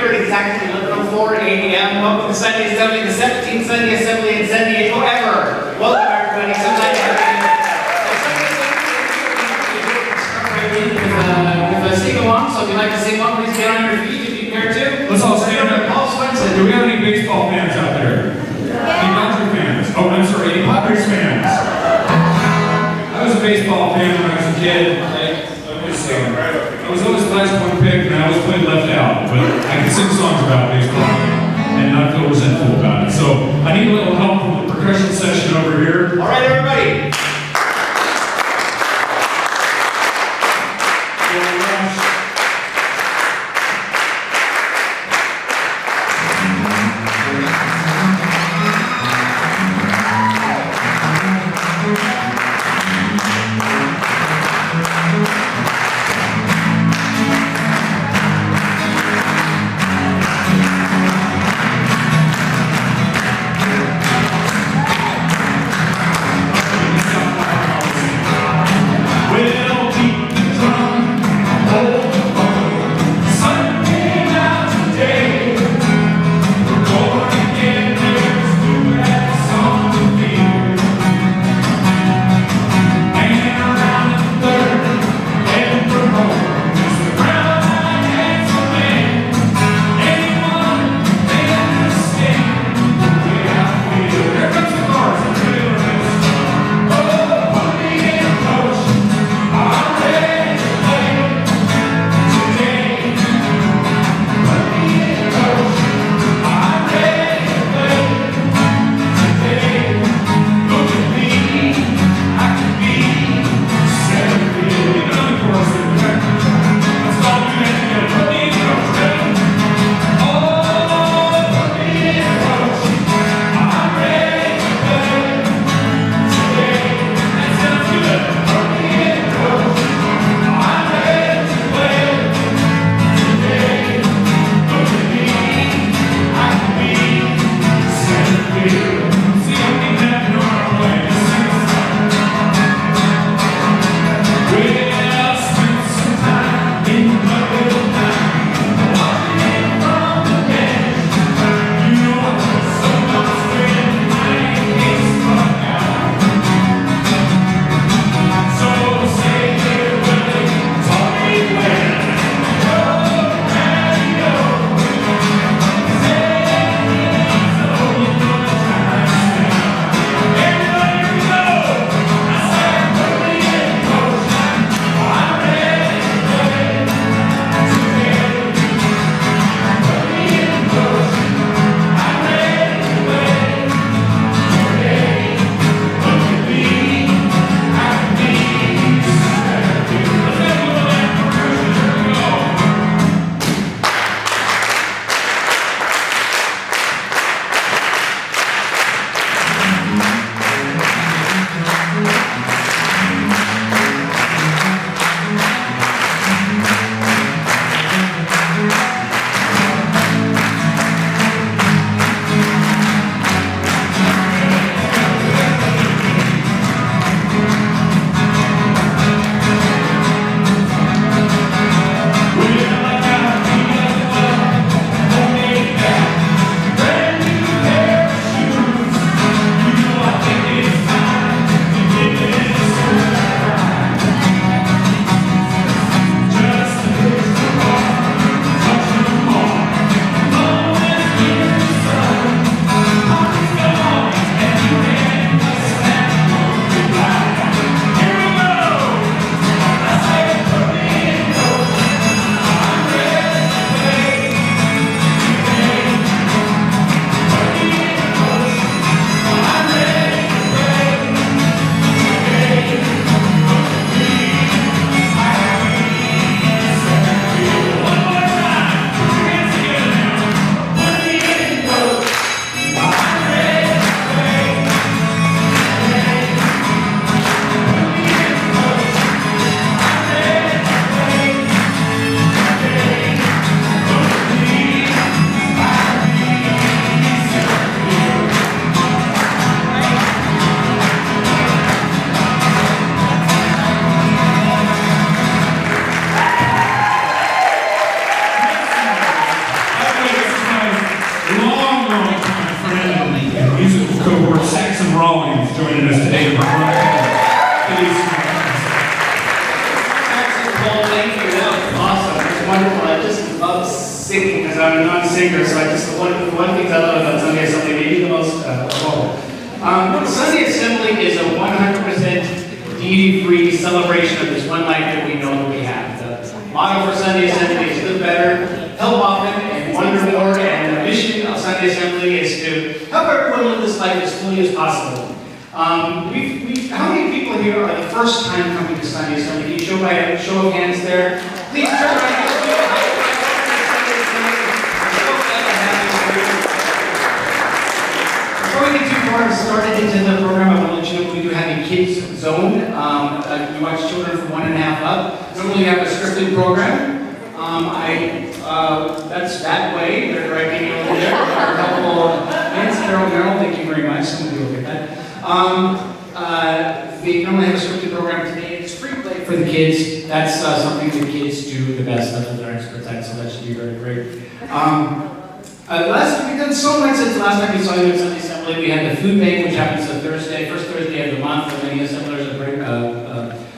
here at exactly 11:04 a.m. Welcome to Sunday Assembly, the 17th Sunday Assembly in San Diego ever. Welcome everybody. So nice to have you. With a sing along, so if you'd like to sing along, please get on your feet if you care to. Let's all stand up. Paul Swenson. Do we have any baseball fans out there? Any Dodger fans? Oh, I'm sorry, any Padres fans? I was a baseball fan when I was a kid. I was always the last one picked, and I always played left out. But I can sing songs about baseball and not feel resentful about it. So I need a little help from the percussion section over here. All right, everybody. singing because I'm a non-singer, so I just, the one thing I love about Sunday Assembly, maybe the most of all. Sunday Assembly is a 100% deity-free celebration of this one life that we know that we have. The motto for Sunday Assembly is live better, help often, and wonder more, and the mission of Sunday Assembly is to help everyone live this life as fully as possible. How many people here are the first time coming to Sunday Assembly? Can you show by a show of hands there? Please turn around. Before we get too far started into the program, I want to let you know we do have a kids zone. We watch children from 1.5 up. Normally we have a scripted program. That's that way. They're directing you over there. There are a couple hands. Carol, thank you very much. Some of you will get that. We normally have a scripted program today. It's free play for the kids. That's something the kids do the best. That's what they're experts at, so that should be very great. We've done so much since the last time we saw you at Sunday Assembly. We had the food bank, which happens on Thursday, first Thursday of the month, and many assemblers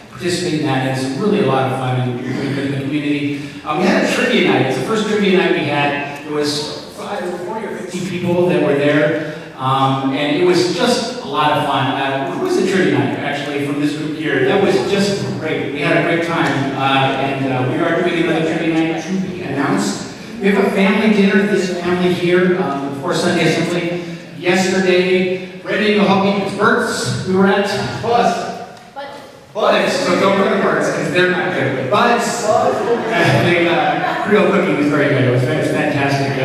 participate in that. And it's really a lot of fun, and you're doing good in the community. We had a trivia night. It's the first trivia night we had. It was 40 or 50 people that were there, and it was just a lot of fun. Who was the trivia night, actually, from this group here? That was just great. We had a great time, and we are doing another trivia night to be announced. We have a family dinner, this family here, before Sunday Assembly. Yesterday, ready to help eat birds. We were at Buds, so don't go to birds, because they're not good. Buds, Creole cooking was very good. It was fantastic.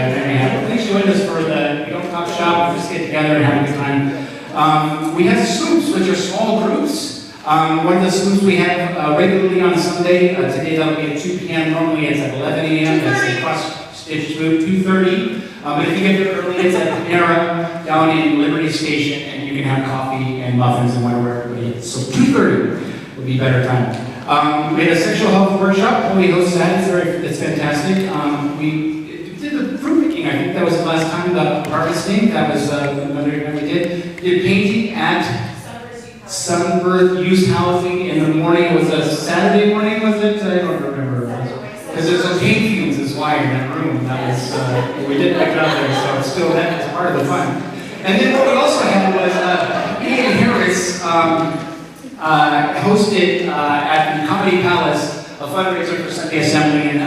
Please join us for the We Don't Talk Shop. We'll just get together and have a good time. We have swoops, which are small groups. One of the swoops we have regularly on Sunday. Today that'll be at 2 p.m. Normally it's at 11 a.m. That's a cross-stitch swoop, 2:30. But if you get there early, it's at Panera down in Liberty Station, and you can have coffee and muffins and whatever everybody is. So 2:30 will be better time. We had a sexual health workshop. We hosted that. It's fantastic. We did the fruit picking. I think that was the last time. The harvesting. That was another event we did. We did painting at Sunbirth Youth Housing in the morning. It was a Saturday morning, was it? I don't remember. Because there's some paint fumes is why in that room. That was, we didn't pick it up there, so it's still, that is part of the fun. And then what we also had was Ian Harris hosted at the Comedy Palace a fundraiser for Sunday Assembly, and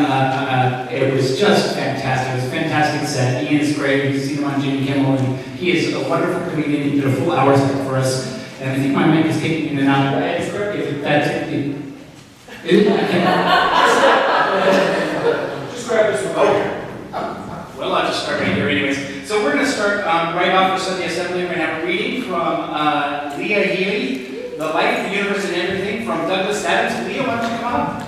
it was just fantastic. It was a fantastic set. Ian is great. We've seen him on Jimmy Kimmel, and he is a wonderful comedian. He did a full hour set for us. And I think my mic is kicking in and out. If that's just grab this one. Okay. Well, I'll just start right here anyways. So we're going to start right off for Sunday Assembly. We're going to have a reading from Leah Healy, The Life, the Universe, and Everything from Douglas Adams. Leah, why don't you come on?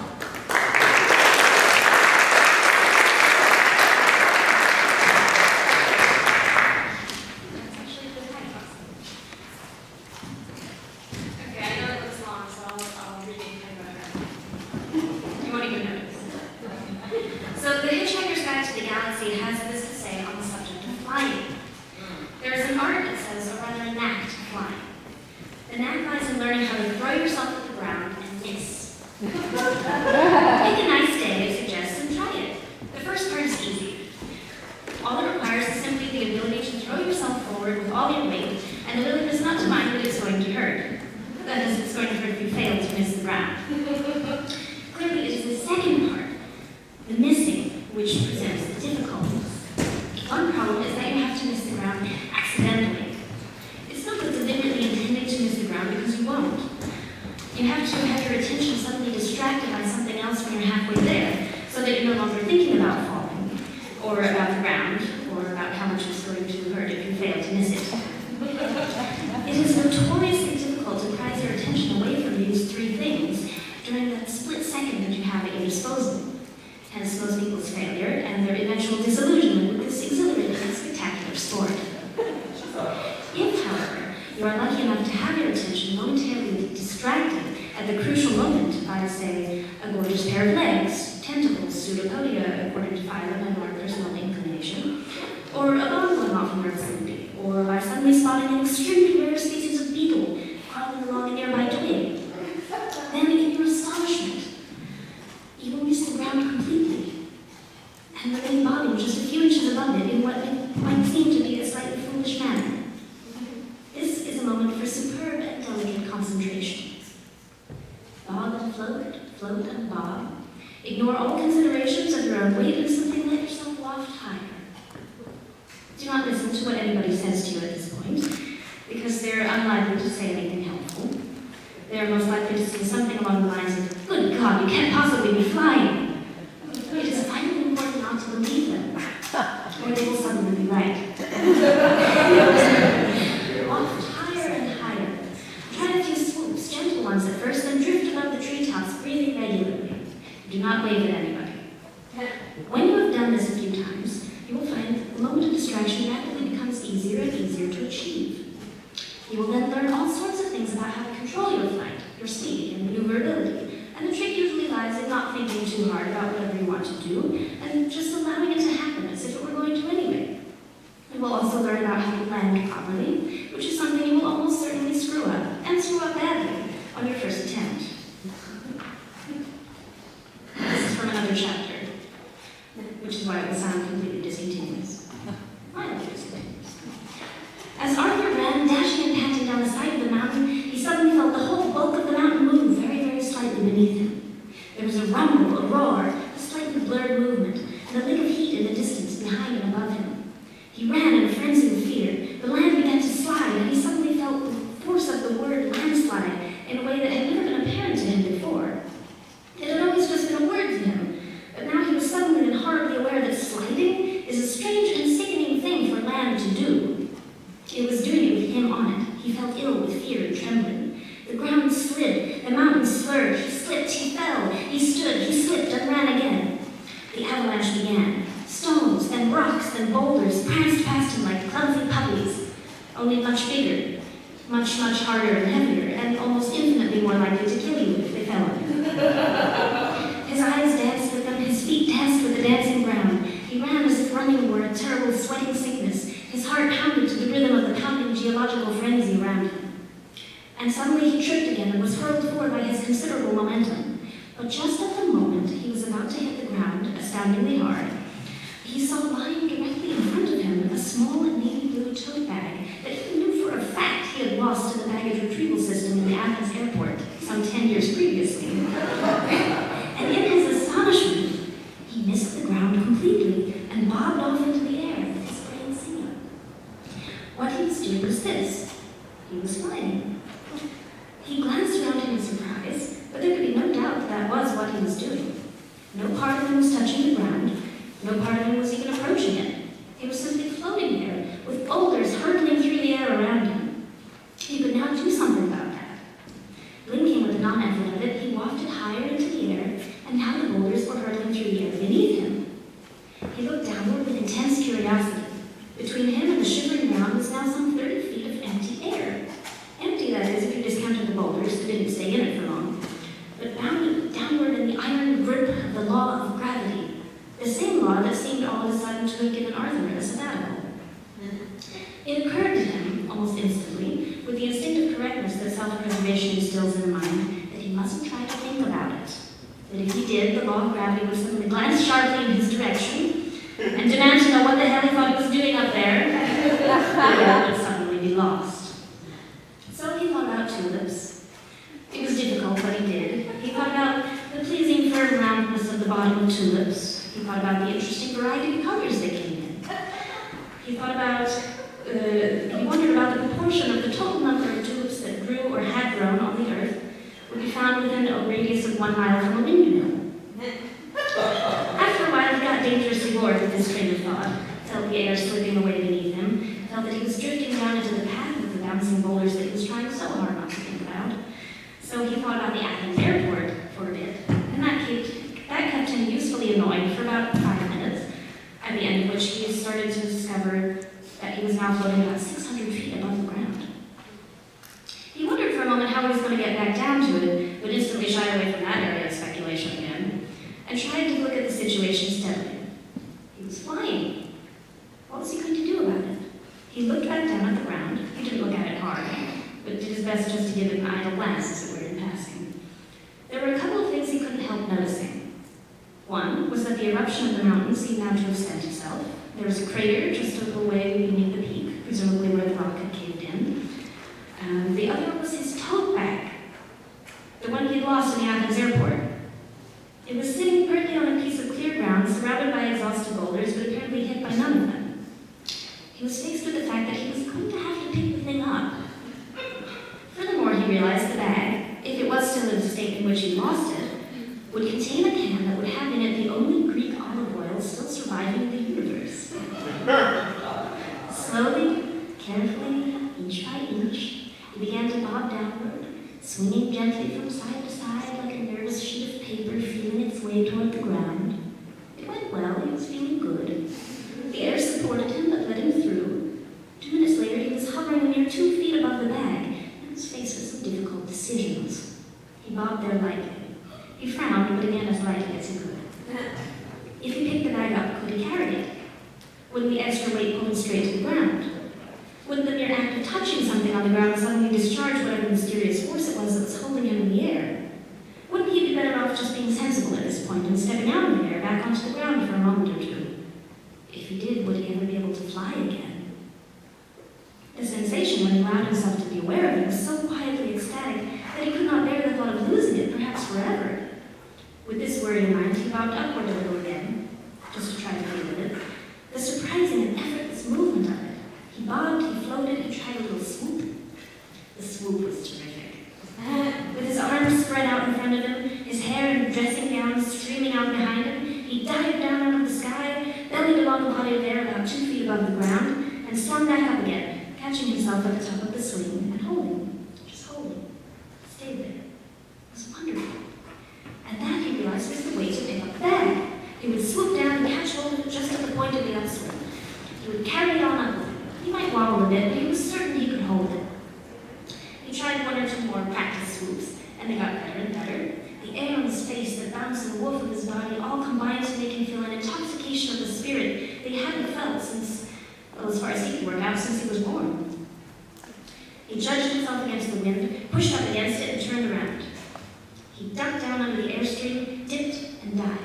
and remain body floating just a few inches above it in what might seem to be a slightly foolish manner. This is a moment for superb and delicate concentration. Bob and float, float and bob. Ignore all considerations of your own weight and simply let yourself waft higher. Do not listen to what anybody says to you at this point, because they're unlikely to say anything helpful. They are most likely to say something along the lines of, "Good God, you can't possibly be flying." It is vitally important not to believe them, or they will suddenly be right. Waft higher and higher. Try a few swoops, gentle ones at first, then drift above the treetops, breathing regularly. Do not wave at anybody. When you have done this a few times, you will find that the moment of distraction rapidly becomes easier and easier to achieve. You will then learn all sorts of things about how to control your flight, your speed, and maneuverability. And the trick usually lies in not thinking too hard about whatever you want to do, and just allowing it to happen as if it were going to anyway. You will also learn about how to land properly, which is something you will almost certainly screw up, and screw up badly, on your first attempt. This is from another chapter, which is why it will sound completely discontinuous. Mildly discontinuous. As Arthur ran, dashing and panting down the side of the mountain, he suddenly felt the whole bulk of the mountain move very, very slightly beneath him. There was a rumble, a roar, a slightly blurred movement, and a lick of heat in the distance behind and above him. He ran in a frenzy of fear. The land began to slide, and he suddenly felt the force of the word landslide in a way that had never been apparent to him before. It had always just been a word to him, but now he was suddenly and horribly aware that sliding is a strange and sickening thing for land to do. It was doing it with him on it. He felt ill with fear and trembling. The ground slid, the mountain slurred, he slipped, he fell, he stood, he slipped and ran again. The avalanche began. Stones and rocks and boulders pranced past him like clumsy puppies, only much bigger, much, much harder and heavier, and almost infinitely more likely to kill you if they fell on him. His eyes danced with them, his feet danced with the dancing ground. He ran as if running were a terrible sweating sickness. His heart pounded to the rhythm of the pounding geological frenzy around him. And suddenly he tripped again and was hurled forward by his considerable momentum. But just at the moment he was about to hit the ground, astoundingly hard, he saw lying directly in front of him a small navy blue tote bag that he knew for a fact he had lost in the baggage retrieval system in the Athens airport some 10 years previously. And in his astonishment, he missed the ground completely and bobbed off into the air with his brain singing. What he was doing was this. He was flying. He glanced around him in surprise, but there could be no doubt that was what he was doing. No part of him was touching the ground. No part of him was even approaching it. He was simply floating there, with boulders hurtling through the air around him. He could now do something about that. Blinking with the non-effort of it, he wafted higher into the air, and now the boulders were hurtling through the air beneath him. He looked downward with intense curiosity. Between him and the shivering ground was now some 30 feet of empty air. Empty, that is, if you discounted the boulders that didn't stay in it for long, but bound downward in the iron grip of the law of gravity. The same law that seemed all of a sudden to have given Arthur a sabbatical. It occurred to him, almost instantly, with the instinctive correctness that self-preservation instills in the mind, that he mustn't try to think about it. That if he did, the law of gravity would suddenly glance sharply in his direction, and demand to know what the hell he thought he was doing up there, and would suddenly be lost. So he thought about tulips. It was difficult, but he did. He thought about the pleasing firm roundness of the bottom of tulips. He thought about the interesting variety of colors they came in. He thought about, he wondered about the proportion of the total number of tulips that grew or had grown on the earth would be found within a radius of 1 mile from a windmill. After a while, he got dangerously bored with this train of thought, felt the air slipping away beneath him, felt that he was drifting down into the path of the bouncing boulders that he was trying so hard not to think about. So he thought about the Athens airport for a bit, and that kept him usefully annoyed for about 5 minutes, at the end of which he started to discover that he was now floating about 600 feet above the ground. He wondered for a moment how he was going to get back down to it, but instantly shied away from that area of speculation again, and tried to look at the situation steadily. He was flying. What was he going to do about it? He looked back down at the ground. He didn't look at it hard, but did his best just to give it an idle glance, as it were, in passing. There were a couple of things he couldn't help noticing. One was that the eruption of the mountain seemed now to have spent itself. There was a crater just a little way beneath the peak, presumably where the rock had caved in. The other was his tote bag, the one he had lost in the Athens airport. It was sitting partly on a piece of clear ground, surrounded by exhausted boulders, but apparently hit by none of them. He was faced with the fact that he was going to have to pick the thing up. Furthermore, he realized the bag, if it was still in the state in which he lost it, would contain a can that would have in it the only Greek olive oil still surviving in the universe. Slowly, carefully, inch by inch, he began to bob downward, swinging gently from side to side like a nervous sheet of paper feeling its way toward the ground. It went well, he was feeling good. The air supported him but let him through. 2 minutes later, he was hovering a mere 2 feet above the bag and was faced with some difficult decisions. He bobbed there lightly. He frowned, but again as lightly as he could. If he picked the bag up, could he carry it? Wouldn't the extra weight pull him straight to the ground? Wouldn't the mere act of touching something on the ground suddenly discharge whatever mysterious force it was that was holding him in the air? Wouldn't he be better off just being sensible at this point and stepping out of the air back onto the ground for a moment or two? If he did, would he ever be able to fly again? The sensation, when he allowed himself to be aware of it, was so quietly ecstatic that he could not bear the thought of losing it, perhaps forever. With this worry in mind, he bobbed upward a little again, just to try to feel with it. The surprising and effortless movement of it. He bobbed, he floated, he tried a little swoop. The swoop was terrific. With his arms spread out in front of him, his hair and dressing gown streaming out behind him, he dived down out of the sky, bellied along a body of air about 2 feet above the ground, and swung back up again, catching himself at the top of the swing and holding, just holding. Stayed there. It was wonderful. And that, he realized, was the way to pick up the bag. He would swoop down and catch hold of it just at the point of the upswing. He would carry it on up with him. He might wobble a bit, but he was certain he could hold it. He tried 1 or 2 more practice swoops, and they got better and better. The air on his face, the bounce and woof of his body, all combined to make him feel an intoxication of the spirit that he hadn't felt since, well, as far as he could work out, since he was born. He judged himself against the wind, pushed up against it, and turned around. He ducked down under the airstream, dipped, and dived.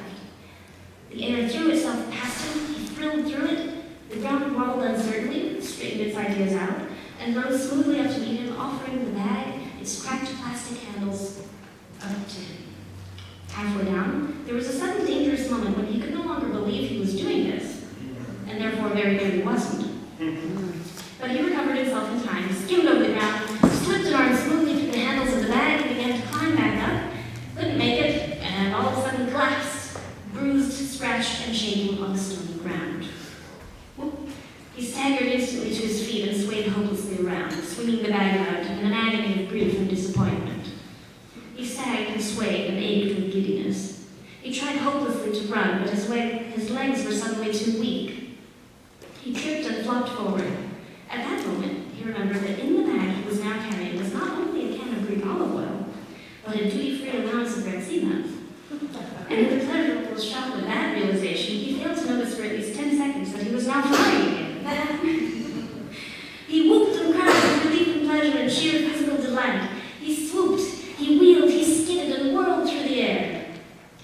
The air threw itself past him, he thrilled through it, the ground wobbled uncertainly, straightened its ideas out, and rose smoothly up to meet him, offering the bag, its cracked plastic handles, up to him. Halfway down, there was a sudden dangerous moment when he could no longer believe he was doing this, and therefore very clearly wasn't. But he recovered himself in time, skimmed over the ground, slipped an arm smoothly through the handles of the bag, and began to climb back up. Couldn't make it, and all of a sudden collapsed, bruised, scratched, and shaking on the stony ground. He staggered instantly to his feet and swayed hopelessly around, swinging the bag out in an agony of grief and disappointment. He sagged and swayed and ached with giddiness. He tried hopelessly to run, but his legs were suddenly too weak. He tripped and flopped forward. At that moment, he remembered that in the bag he was now carrying was not only a can of Greek olive oil, but a duty-free allowance of red sea nuts. And in the pleasurable shock of that realization, he failed to notice for at least 10 seconds that he was now flying again. He whooped and cried with relief and pleasure and sheer physical delight. He swooped, he wheeled, he skidded and whirled through the air.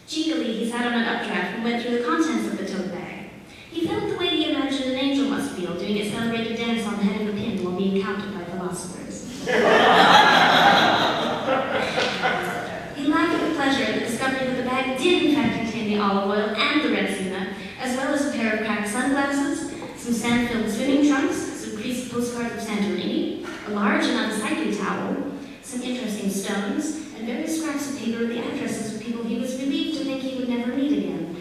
Cheekily, he sat on an updraft and went through the contents of the tote bag. He felt the way he imagined an angel must feel, doing a celebrated dance on the head of a pin while being counted by philosophers. He laughed with pleasure at the discovery that the bag did in fact contain the olive oil and the red sea nut, as well as a pair of cracked sunglasses, some sand-filled swimming trunks, some creased postcards of Santorini, a large and unsightly towel, some interesting stones, and various scraps of paper with the addresses of people he was relieved to think he would never meet again,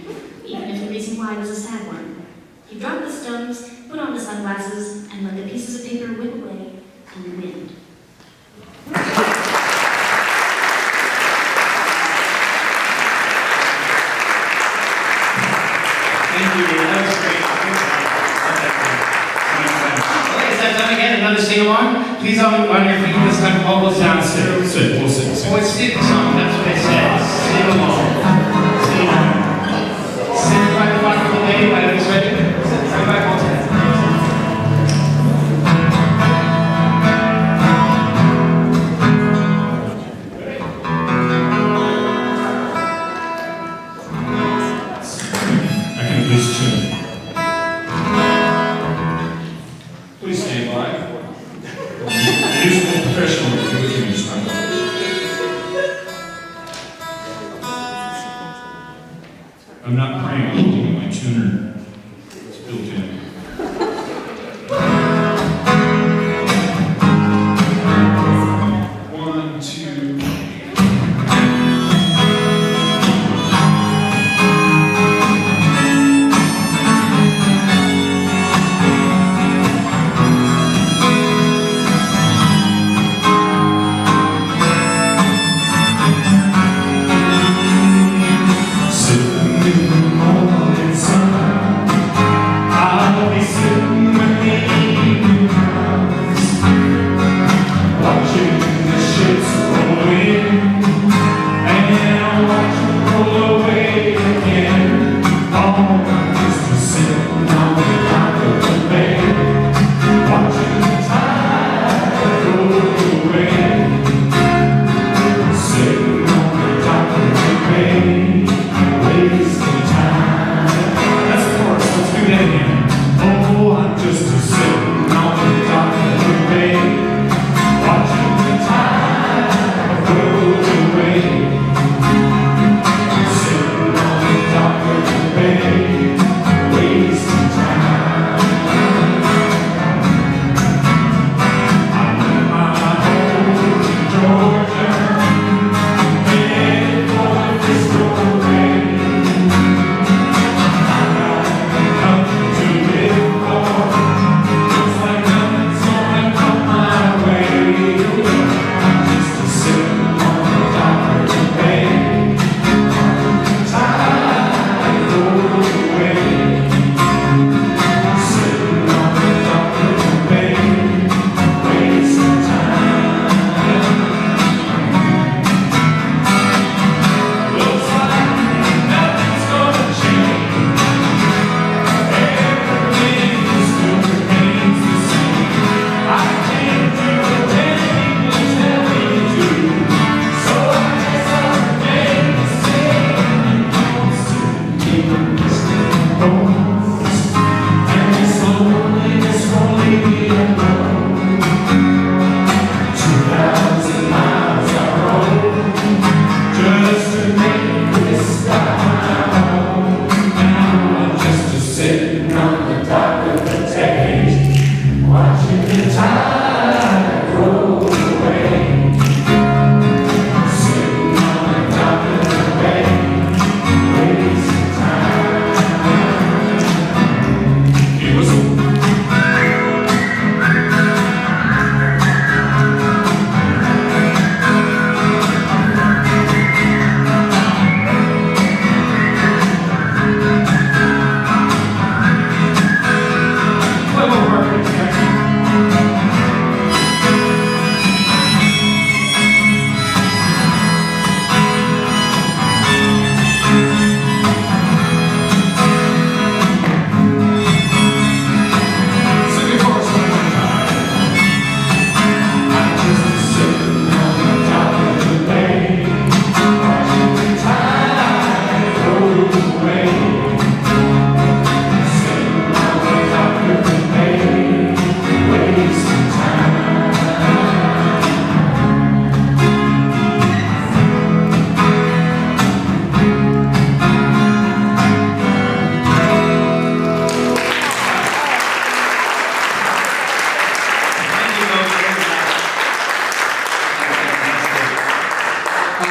even if the reason why was a sad one. He dropped the stones, put on the sunglasses, and let the pieces of paper whip away in the wind. Thank you. That was great. Okay, is that done again? Another sing-along? Please on your feet this time. Almost down. We'll sit. Oh, it's sing song. That's what I said. Sing along. Sing along. Sing by the clock of the day. By the ready. Sing by all time. I'm not praying, I'm looking at my tuner. It's built in. One, two.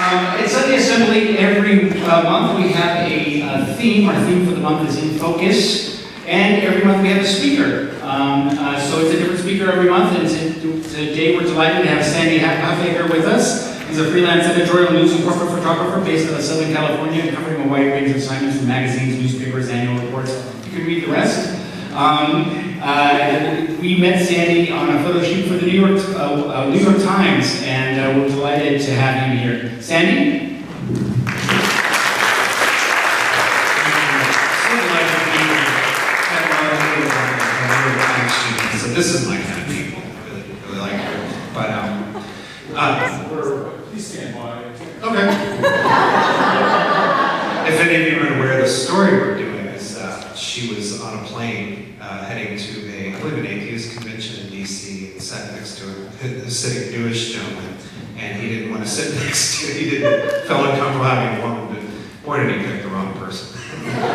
At Sunday Assembly, every month we have a theme. Our theme for the month is in focus. And every month we have a speaker. So it's a different speaker every month. And today we're delighted to have Sandy Huffaker with us. He's a freelance editorial news and corporate photographer based out of Southern California, covering a wide range of assignments in magazines, newspapers, annual reports. You can read the rest. We met Sandy on a photo shoot for the New York Times, and we're delighted to have him here. Sandy? So this is my kind of people. Really like her. But please stand by. okay. If any of you are aware of the story we're doing, is she was on a plane heading to I believe an atheist convention in DC, and sat next to a Hasidic Jewish gentleman, and he didn't want to sit next to. Felt uncomfortable having a woman, but boy did he pick the wrong person.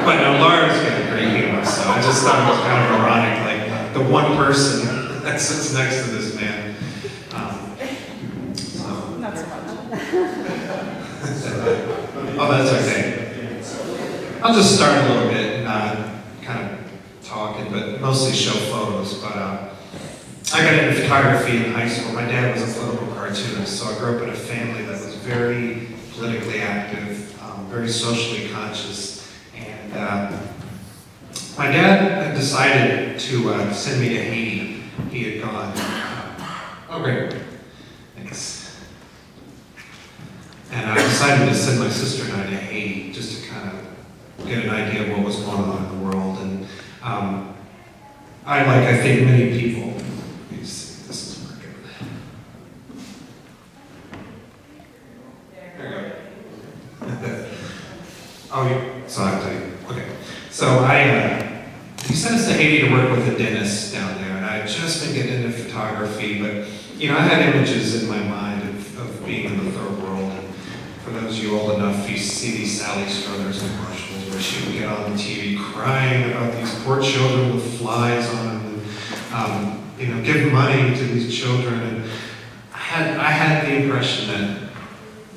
But no, Laura's got a great humor, so I just thought it was kind of ironic, like the one person that sits next to this man. Not so much. Oh, that's okay. I'll just start a little bit and kind of talking, but mostly show photos. But I got into photography in high school. My dad was a political cartoonist, so I grew up in a family that was very politically active, very socially conscious. And my dad had decided to send me to Haiti. He had gone. Oh, great. Thanks. And I decided to send my sister and I to Haiti just to kind of get an idea of what was going on in the world. And I think many people, let me see if this is working. There we go. Oh, so I have to, okay. So he sent us to Haiti to work with a dentist down there, and I had just been getting into photography, but I had images in my mind of being in the third world. And for those of you old enough, you see these Sally Struthers commercials where she would get on the TV crying about these poor children with flies on them, and give money to these children. And I had the impression that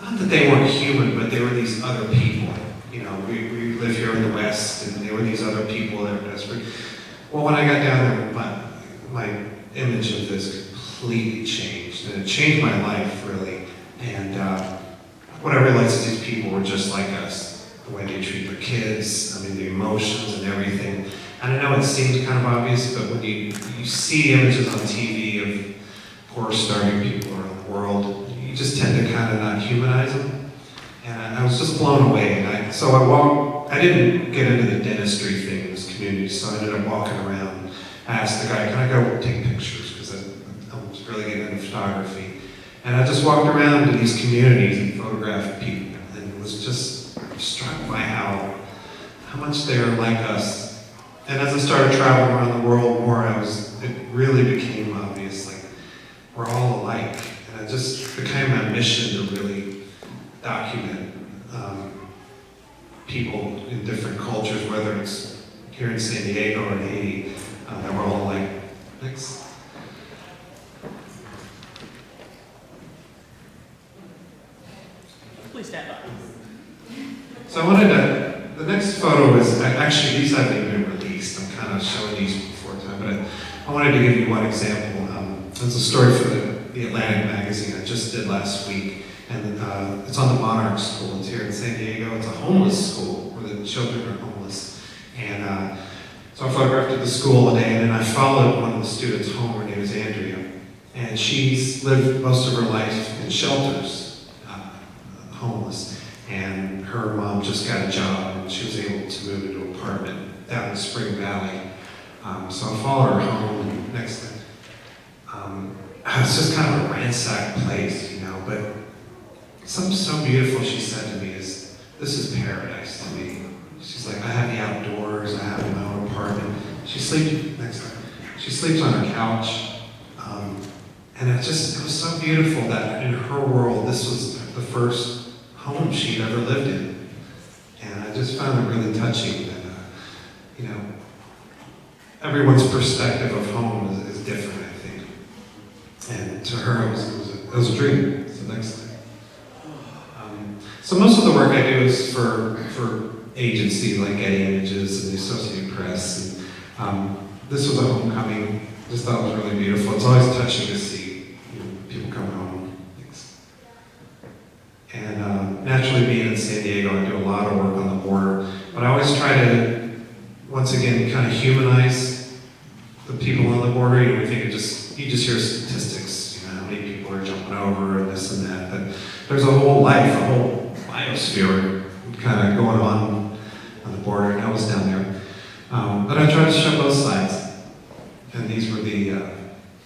not that they weren't human, but they were these other people. We live here in the West, and there were these other people that were desperate. Well, when I got down there, my image of this completely changed, and it changed my life, really. And what I realized is these people were just like us, the way they treat their kids, the emotions and everything. And I know it seems kind of obvious, but when you see images on TV of poor, starving people around the world, you just tend to kind of not humanize them. And I was just blown away. And I didn't get into the dentistry thing in this community, so I ended up walking around. I asked the guy, can I go take pictures? Because I was really getting into photography. And I just walked around to these communities and photographed people, and was just struck by how much they are like us. And as I started traveling around the world more, it really became obvious, like, we're all alike. And it just became my mission to really document people in different cultures, whether it's here in San Diego or in Haiti, that we're all alike. Thanks. Please stand up. So I the next photo is, actually these haven't even been released. I'm kind of showing these before time, but I wanted to give you one example. It's a story for the Atlantic magazine I just did last week. And it's on the Monarch School. It's here in San Diego. It's a homeless school where the children are homeless. And so I photographed at the school one day, and then I followed one of the students home. Her name is Andrea. And she's lived most of her life in shelters, homeless. And her mom just got a job, and she was able to move into an apartment down in Spring Valley. So I followed her home, and next thing, it's just kind of a ransacked place, but something so beautiful she said to me is, this is paradise to me. She's like, I have the outdoors, I have my own apartment. She sleeps on her couch. And it was so beautiful that in her world, this was the first home she'd ever lived in. And I just found it really touching that, everyone's perspective of home is different, I think. And to her, it was a dream. So next thing. So most of the work I do is for agencies like Getty Images and the Associated Press. And this was a homecoming. Just thought it was really beautiful. It's always touching to see people come home. Thanks. And naturally, being in San Diego, I do a lot of work on the border. But I always try to, once again, kind of humanize the people on the border. We think you just hear statistics. How many people are jumping over and this and that. But there's a whole life, a whole biosphere kind of going on the border, and I was down there. But I tried to show both sides, and these were the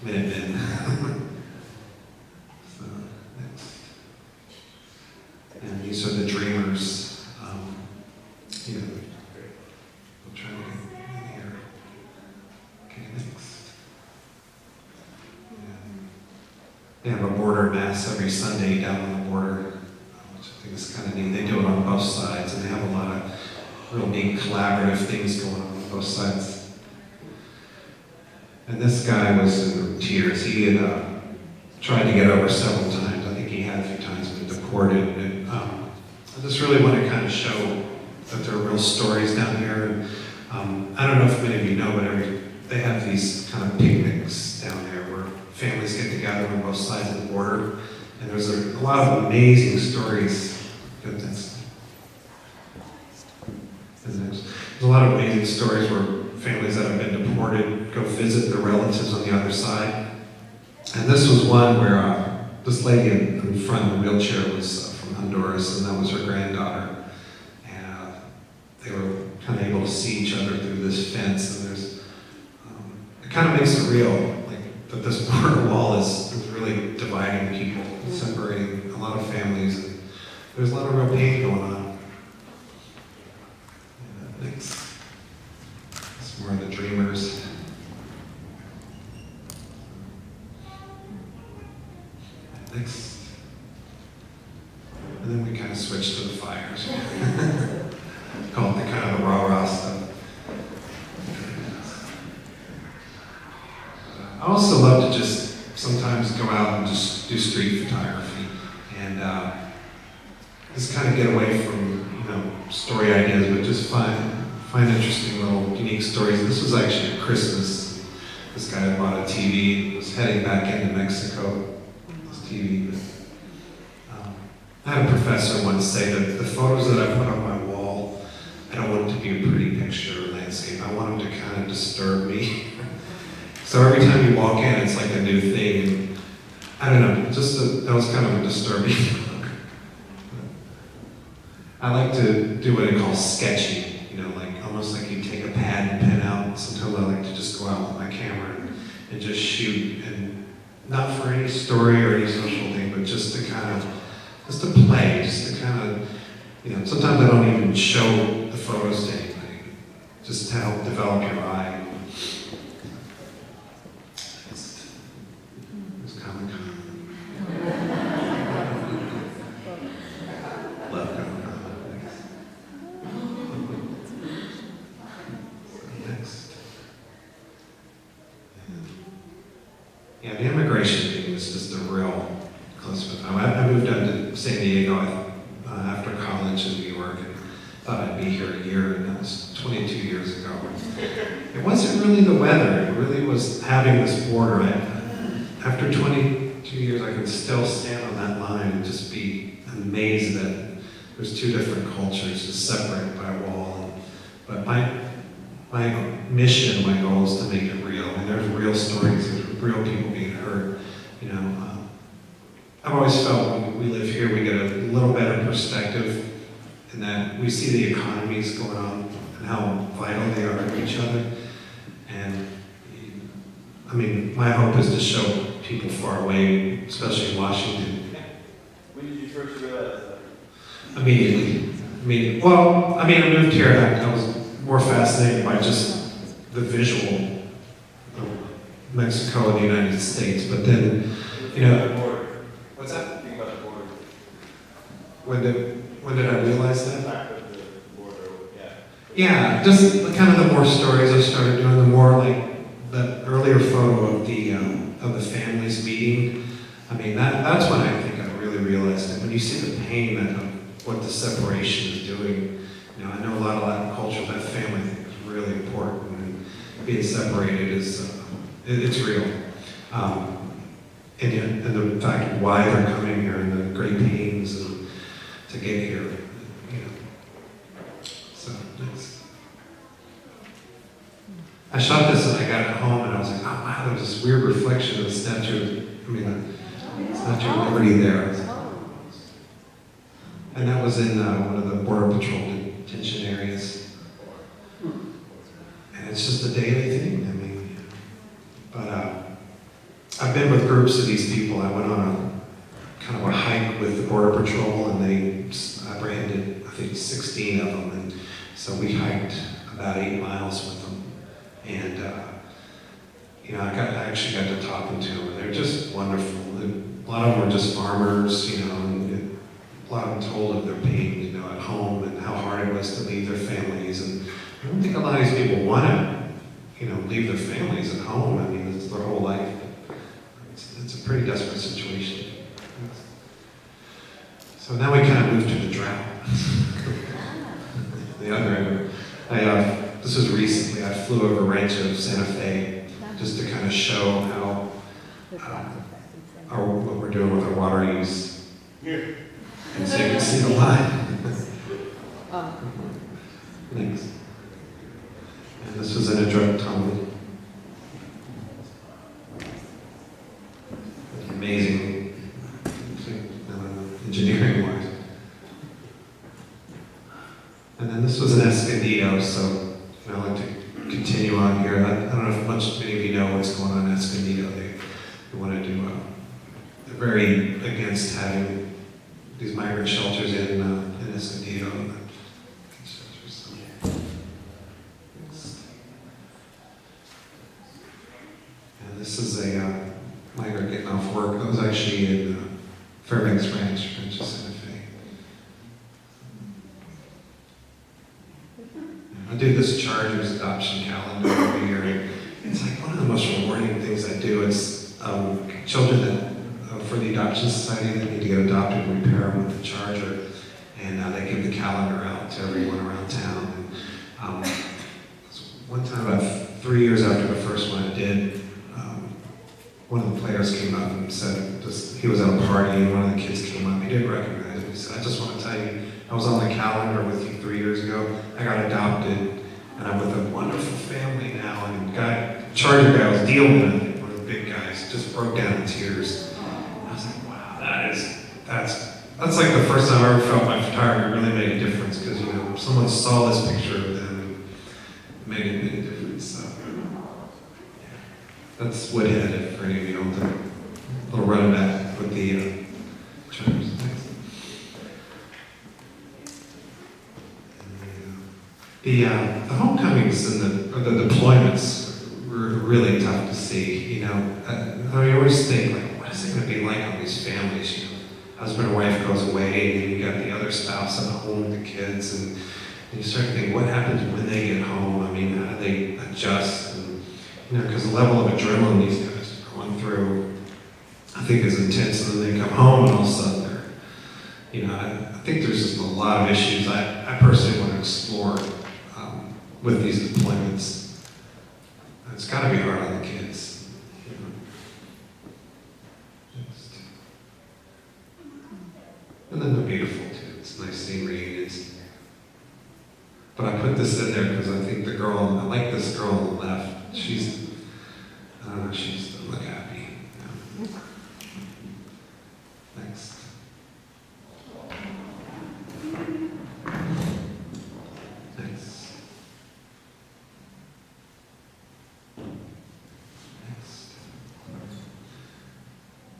Minutemen. So, next. And these are the Dreamers. I'm trying to get in here. Okay, next. They have a border mass every Sunday down on the border, which I think is kind of neat. They do it on both sides, and they have a lot of real neat collaborative things going on both sides. And this guy was in tears. He had tried to get over several times. I think he had a few times been deported. And I just really want to kind of show that there are real stories down here. And I don't know if many of you know, but they have these kind of picnics down there where families get together on both sides of the border. And there's a lot of amazing stories. There's a lot of amazing stories where families that have been deported go visit their relatives on the other side. And this was one where this lady in front of the wheelchair was from Honduras, and that was her granddaughter. And they were kind of able to see each other through this fence. And there's, it kind of makes it real, like that this border wall is really dividing people, separating a lot of families. And there's a lot of real pain going on. Next. It's more of the dreamers. Next. And then we kind of switch to the fires. Call it the kind of the rah-rah stuff. I also love to just sometimes go out and just do street photography and just kind of get away from, story ideas, but just find interesting little unique stories. This was actually at Christmas. This guy had bought a TV, was heading back into Mexico. This TV. I had a professor once say that the photos that I put on my wall, I don't want it to be a pretty picture or landscape. I want them to kind of disturb me. So every time you walk in, it's like a new thing. And I don't know, that was kind of a disturbing look. I like to do what I call sketching, like almost like you take a pad and pen out. Sometimes I like to just go out with my camera and just shoot, and not for any story or any social thing, but just to play, just to kind of, sometimes I don't even show the photos to anybody, just to help develop your eye. It's comic. Love comic. Next. Yeah, the immigration thing was just a real close one. I moved down to San Diego after college in New York and thought I'd be here a year, and that was 22 years ago. It wasn't really the weather, it really was having this border. After 22 years, I could still stand on that line and just be amazed that there's two different cultures just separated by a wall. But my mission, my goal is to make it real. And there's real stories, there's real people being hurt. I've always felt when we live here, we get a little better perspective in that we see the economies going on and how vital they are to each other. And I mean, my hope is to show people far away, especially in Washington. When did you first realize that? Immediately. I moved here and I was more fascinated by just the visual of Mexico and the United States. But then, The border. what's that? Think about the border. When did I realize that? The fact of the border, yeah. Yeah, just kind of the more stories I started doing, the more like the earlier photo of the families meeting. I mean, that's when I think I really realized it. When you see the pain of what the separation is doing, I know a lot of Latin culture, that family thing is really important, and being separated is, it's real. And the fact of why they're coming here and the great pains to get here, So, next. I shot this and I got it home and I was like, oh wow, there was this weird reflection of the Statue of Liberty there. And that was in one of the Border Patrol detention areas. And it's just a daily thing, I've been with groups of these people. I went on kind of a hike with the Border Patrol, and they apprehended, I think, 16 of them. And so we hiked about 8 miles with them. And, I actually got to talking to them, and they're just wonderful. A lot of them were just farmers, and a lot of them told of their pain, at home, and how hard it was to leave their families. And don't think a lot of these people want to, leave their families at home. I mean, it's their whole life. It's a pretty desperate situation. So now we kind of move to the drought. The other end. This was recently, I flew over Rancho Santa Fe just to kind of show how, what we're doing with our water use. Here. And so you can see the line. Thanks. And this was in a drug tunnel. Amazing, engineering-wise. And then this was an Escondido, so I'd like to continue on here. I don't know if many of you know what's going on in Escondido. They want to do, they're very against having these migrant shelters in Escondido. And this is a migrant getting off work. That was actually in Fairbanks Ranch, Rancho Santa Fe. I do this Chargers adoption calendar every year. It's like one of the most rewarding things I do. It's children that, for the Adoption Society, that need to get adopted and repair them with the Charger. And they give the calendar out to everyone around town. And, one time, about 3 years after the first one I did, one of the players came up and said, he was at a party and one of the kids came up, he didn't recognize him. He said, I just want to tell you, I was on the calendar with you 3 years ago. I got adopted and I'm with a wonderful family now. And the Charger guy was dealing with it, one of the big guys, just broke down in tears. I was like, wow, that's like the first time I ever felt my photography really made a difference, because someone saw this picture of them and made a difference. So that's Woodhead, if for any of you know the little run back with the Chargers. The homecomings and the deployments were really tough to see. I always think, like, what is it going to be like on these families? Husband and wife goes away, and then you got the other spouse at home with the kids, and you start thinking, what happens when they get home? I mean, how do they adjust? And, because the level of adrenaline these guys are going through, I think, is intense. And then they come home, and all of a sudden they're, I think there's just a lot of issues I personally want to explore with these deployments. It's got to be hard on the kids. And then they're beautiful too. It's nice seeing reunions. But I put this in there because I think I like this girl on the left. She just doesn't look happy. Next.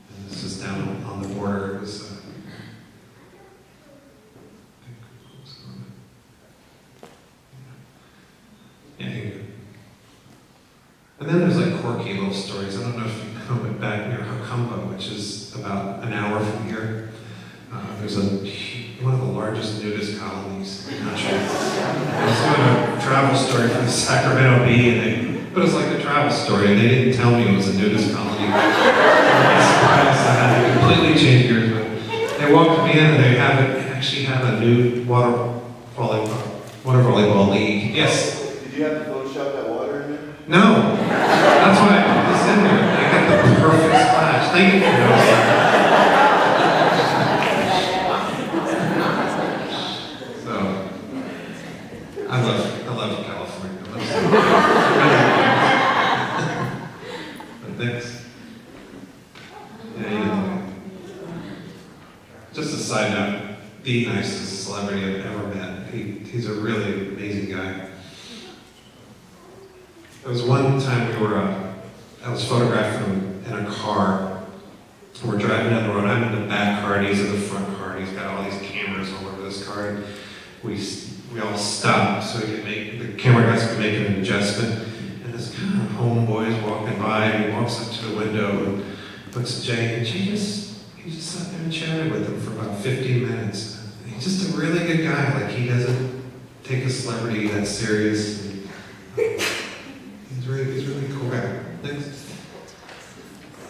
And this is down on the border. It was, and then there's like quirky little stories. I don't know if you know, but back near Hucumba, which is about an hour from here, there's one of the largest nudist colonies in the country. I was doing a travel story for the Sacramento Bee, but it was like a travel story, and they didn't tell me it was a nudist colony. I was surprised. I had to completely change gears, but they walked me in, and they actually have a new water volleyball league. Yes. Did you have to Photoshop that water in there? No. That's why I put this in there. I got the perfect splash. Thank you for noticing. So, I love California. But thanks. Yeah, just a side note, the nicest celebrity I've ever met. He's a really amazing guy. There was one time I was photographing him in a car. We're driving down the road. I'm in the back car, and he's in the front car, and he's got all these cameras all over this car. And we all stopped so the camera guys could make an adjustment. And this kind of homeboy is walking by, and he walks up to the window and looks at Jay, and he just sat there and chatted with him for about 15 minutes. He's just a really good guy. Like, he doesn't take a celebrity that serious. And, he's really cool guy. Next.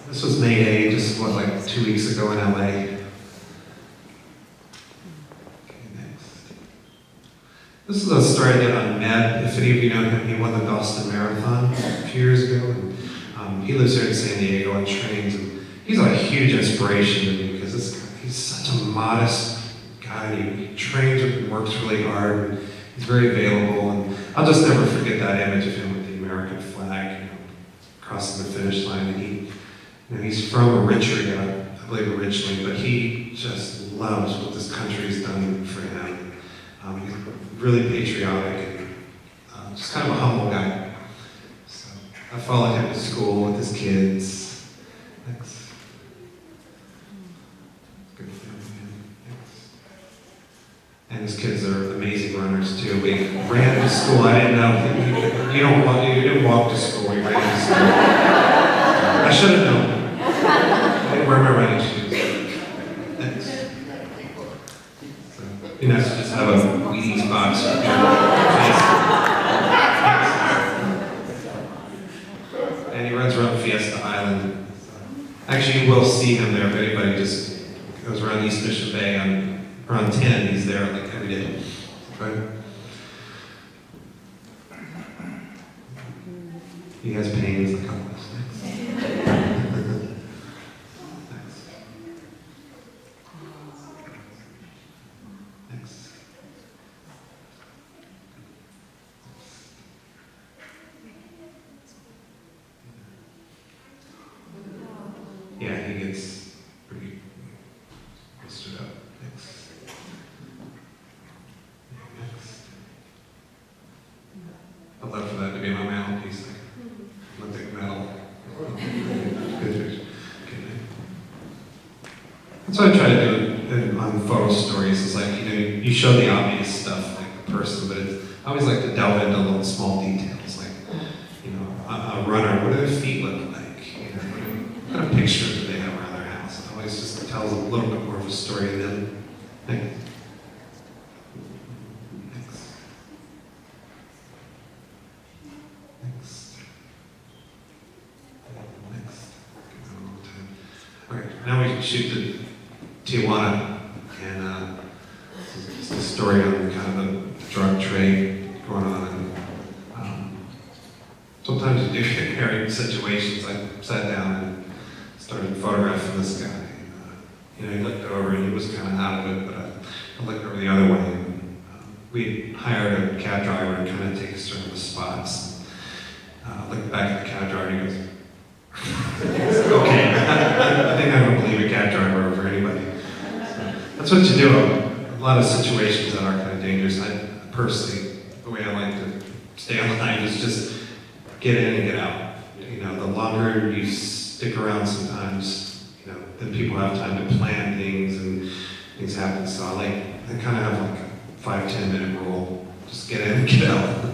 This was May Day, just like 2 weeks ago in LA. Okay, next. This is a story I did on Ned. If any of you know him, he won the Boston Marathon a few years ago. And, he lives here in San Diego and trains. And he's a huge inspiration to me because he's such a modest guy. He trains and works really hard. And he's very available. And I'll just never forget that image of him with the American flag, crossing the finish line. And he's from a rich area, I believe originally, but he just loves what this country's done for him. He's really patriotic and just kind of a humble guy. So I followed him to school with his kids. Next. Good family. Next. And his kids are amazing runners too. We ran to school. I didn't know. You didn't walk to school. We ran to school. I should have known. I didn't wear my running shoes. Next. So, be nice to just have a Wheaties box. And he runs around Fiesta Island. Actually, you will see him there if anybody just goes around East Mission Bay on around 10. He's there like every day. Right? He has pains like all this. Yeah, he gets pretty stood up. Next. Next. I'd love for that to be my mouthpiece, like Olympic medal. Good. Okay. That's what I try to do on photo stories. It's like, you show the obvious stuff, like the person, but I always like to delve into little small details, like, a runner, what do their feet look like? What kind of pictures do they have around their house? It always just tells a little bit more of a story than Next. Okay, now we shoot to Tijuana, and it's a story on kind of the drug trade going on. And sometimes you do get married situations. I sat down and started photographing this guy. He looked over and he was kind of out of it, but I looked over the other way. And, we hired a cab driver to kind of take us around the spots. I looked back at the cab driver and he goes, okay, I think I don't believe a cab driver over anybody. So that's what you do. A lot of situations that are kind of dangerous. I personally, the way I like to stay on the line is just get in and get out. The longer you stick around sometimes, then people have time to plan things and things happen. So I kind of have like a 5-10 minute rule. Just get in and get out.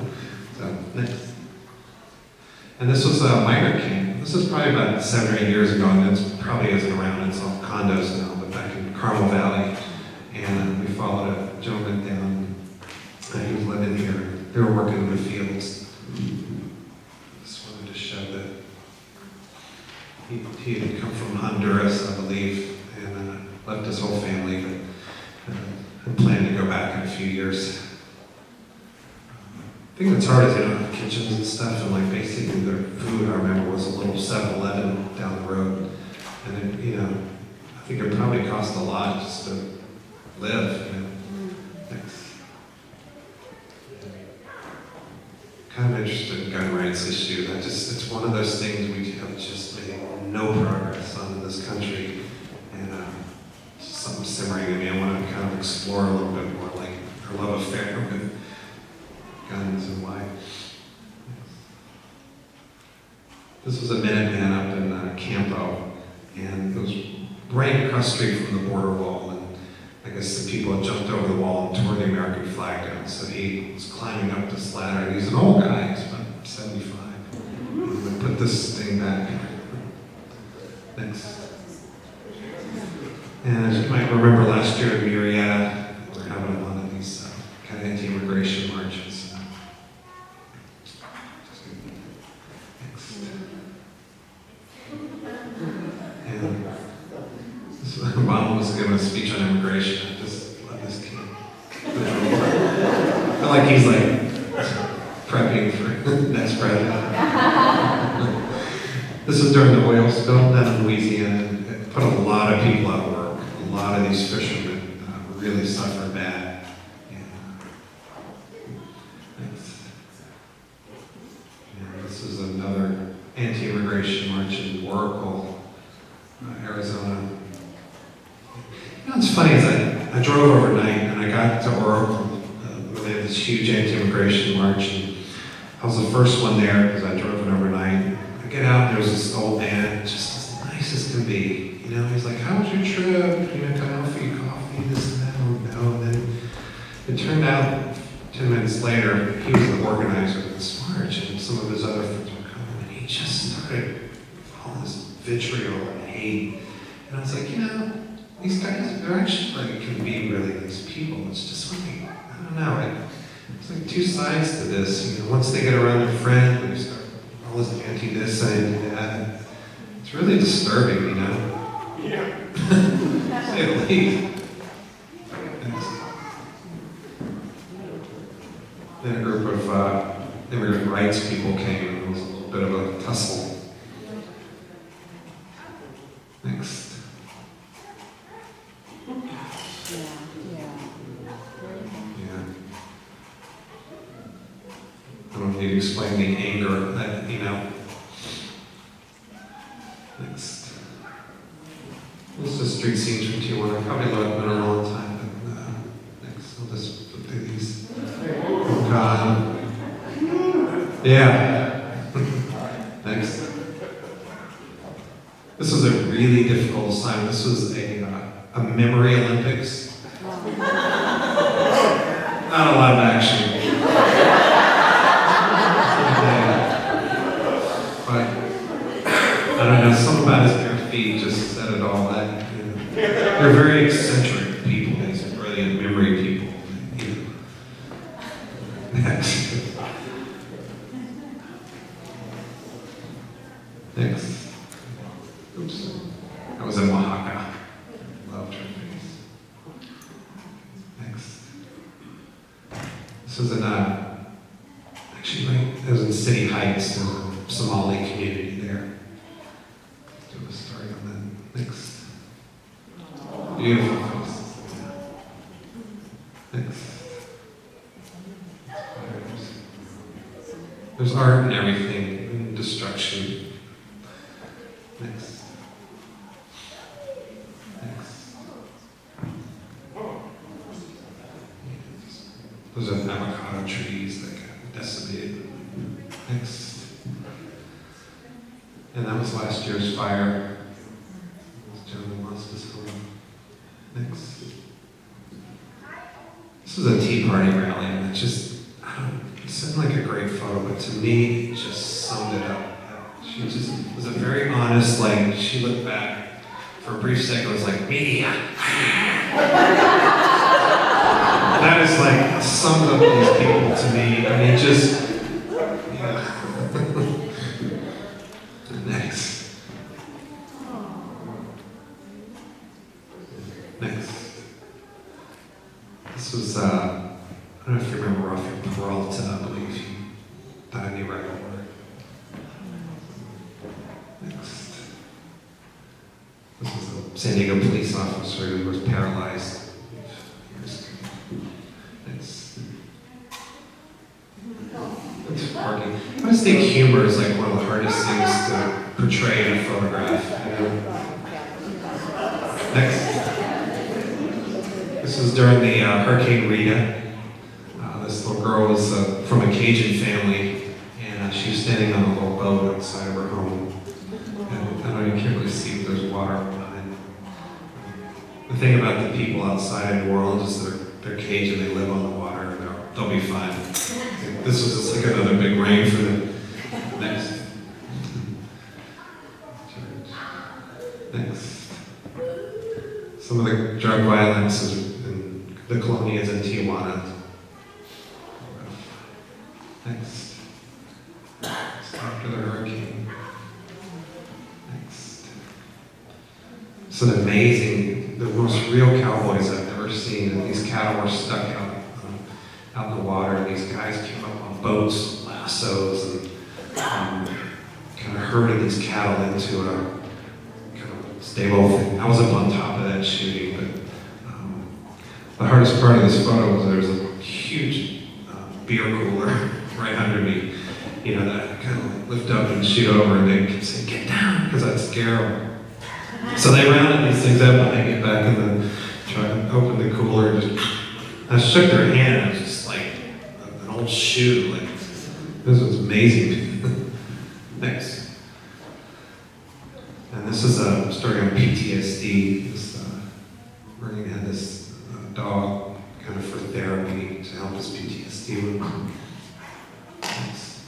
So next. And this was a migrant camp. This is probably about 7 or 8 years ago, and it probably isn't around. It's all condos now, but back in Carmel Valley. And we followed a gentleman down. He was living here. They were working in the fields. Just wanted to show that he had come from Honduras, I believe, and left his whole family, but had planned to go back in a few years. I think that's hard is they don't have kitchens and stuff, and basically their food, I remember, was a little 7-Eleven down the road. And I think it probably cost a lot just to live, Thanks. Kind of interested in gun rights issues. It's one of those things we have just made no progress on in this country. And it's something simmering in me. I want to kind of explore a little bit more, our love affair with guns and why. This was a Minuteman up in Campo, and it was right across the street from the border wall, and I guess the people had jumped over the wall and tore the American flag down, so he was climbing up this ladder, and he's an old guy, he's about 75. And we put this thing back. Next. And as you might remember last year in Murrieta, we were having one of these kind of anti-immigration marches. to give a speech on immigration. I just love this kid. I feel like he's like prepping for next president. This was during the oil spill down in Louisiana. It put a lot of people out of work. A lot of these fishermen really suffered bad. This is another anti-immigration march in Oracle, Arizona. You know what's funny is I drove overnight and I got to Oracle where they had this huge anti-immigration march. And I was the first one there because I drove it overnight. I get out, there was this old man, just as nice as can be. You know, he's like, "How was your trip? You know, can I offer you coffee, this and that?" Oh, no. And then it turned out 10 minutes later, he was the organizer of this march, and some of his other friends were coming, and he just started with all this vitriol and hate. And I was like, you know, these guys, they're actually like, can be really nice people. It's just like, I don't know, it's like two sides to this. You know, once they get around their friend, they start all this anti-this, anti-that. It's really disturbing, you know? Yeah. To say the least. Then a group of immigrant rights people came, and it was a little bit of a tussle. Next. Yeah. I don't need to explain the anger that, you know. Next. This is just street scenes from Tijuana. I probably been around a long time, but next. I'll just put these. Oh, God. Yeah. Next. This was a really difficult assignment. This was a memory Olympics. Not a lot of action. But I don't know, something about his bare feet just said it all. That, you know, they're very eccentric people, these brilliant memory people. You know. Next. Next. Oops. I was in Oaxaca. Loved her face. Next. This was in it was in City Heights, there's a Somali community there. Do a story on that. Next. Beautiful faces. Next. There's art and everything, and destruction. Next. Next. Those are avocado trees that got decimated. Next. And that was last year's fire. This gentleman lost his home. Next. This was a Tea Party rally, and it just, it seemed like a great photo, but to me, it just summed it up. She just was a very honest, like, she looked back for a brief second, was like, media. That is like, summed up these people to me. I mean, just, yeah. Next. Next. This was, I don't know if you remember Rafael Peralta, I believe he died in Iraq. Next. This is a San Diego police officer who was paralyzed. Next. That's parking. I just think humor is like one of the hardest things to portray in a photograph. You know? Next. This was during the Hurricane Rita. This little girl was from a Cajun family, and she was standing on a little boat outside of her home. And I know you can't really see, but there's water behind. The thing about the people outside in New Orleans is they're Cajun, they live on the water, and they'll be fine. This was just like another big rain for them. Next. Next. Some of the drug violence in the colonias in Tijuana. Next. After the hurricane. Next. It's an amazing the most real cowboys I've ever seen. And these cattle were stuck out in the water, and these guys came up on boats, lassos, and kind of herded these cattle into a kind of stable thing. I wasn't on top of that shooting, but the hardest part of this photo was there was a huge beer cooler right under me, you know, that I kind of like lift up and shoot over, and they kept saying, "Get down," because I'd scare them. So they rounded these things up, and they get back in the truck and opened the cooler, and just, I shook their hand, and it was just like an old shoe, like, this was amazing. Thanks. And this is a story on PTSD. This Marine had this dog kind of for therapy to help his PTSD with. Thanks.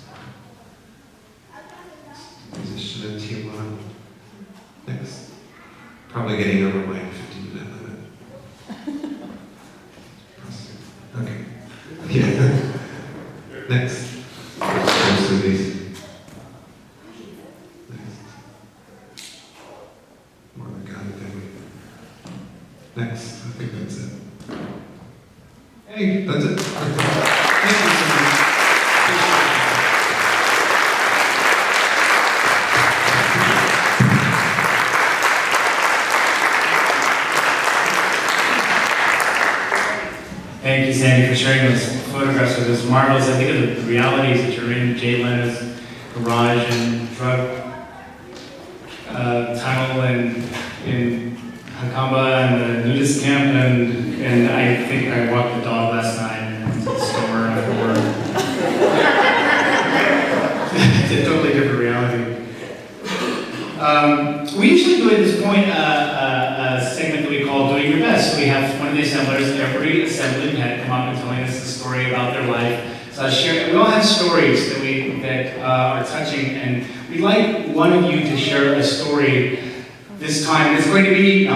Musician in Tijuana. Thanks. Probably getting over my 15-minute limit. Okay. Yeah. Next. Most of these. Next. More than God, next. I think that's it. Hey, that's it. Thank you so much. Thank you, Sandy, for sharing those photographs. It was marvelous. I think of the realities that you're in, Jay Lena's garage and drug tunnel and in Hakamba and the nudist camp, and I think I walked the dog last night and went to the store after work. It's a totally different reality. We usually do at this point a segment that we call Doing Your Best. So we have one of the assemblers, every assembly head, come up and telling us the story about their life. So I share, we all have stories that are touching, and we'd like one of you to share a story this time. It's going to be,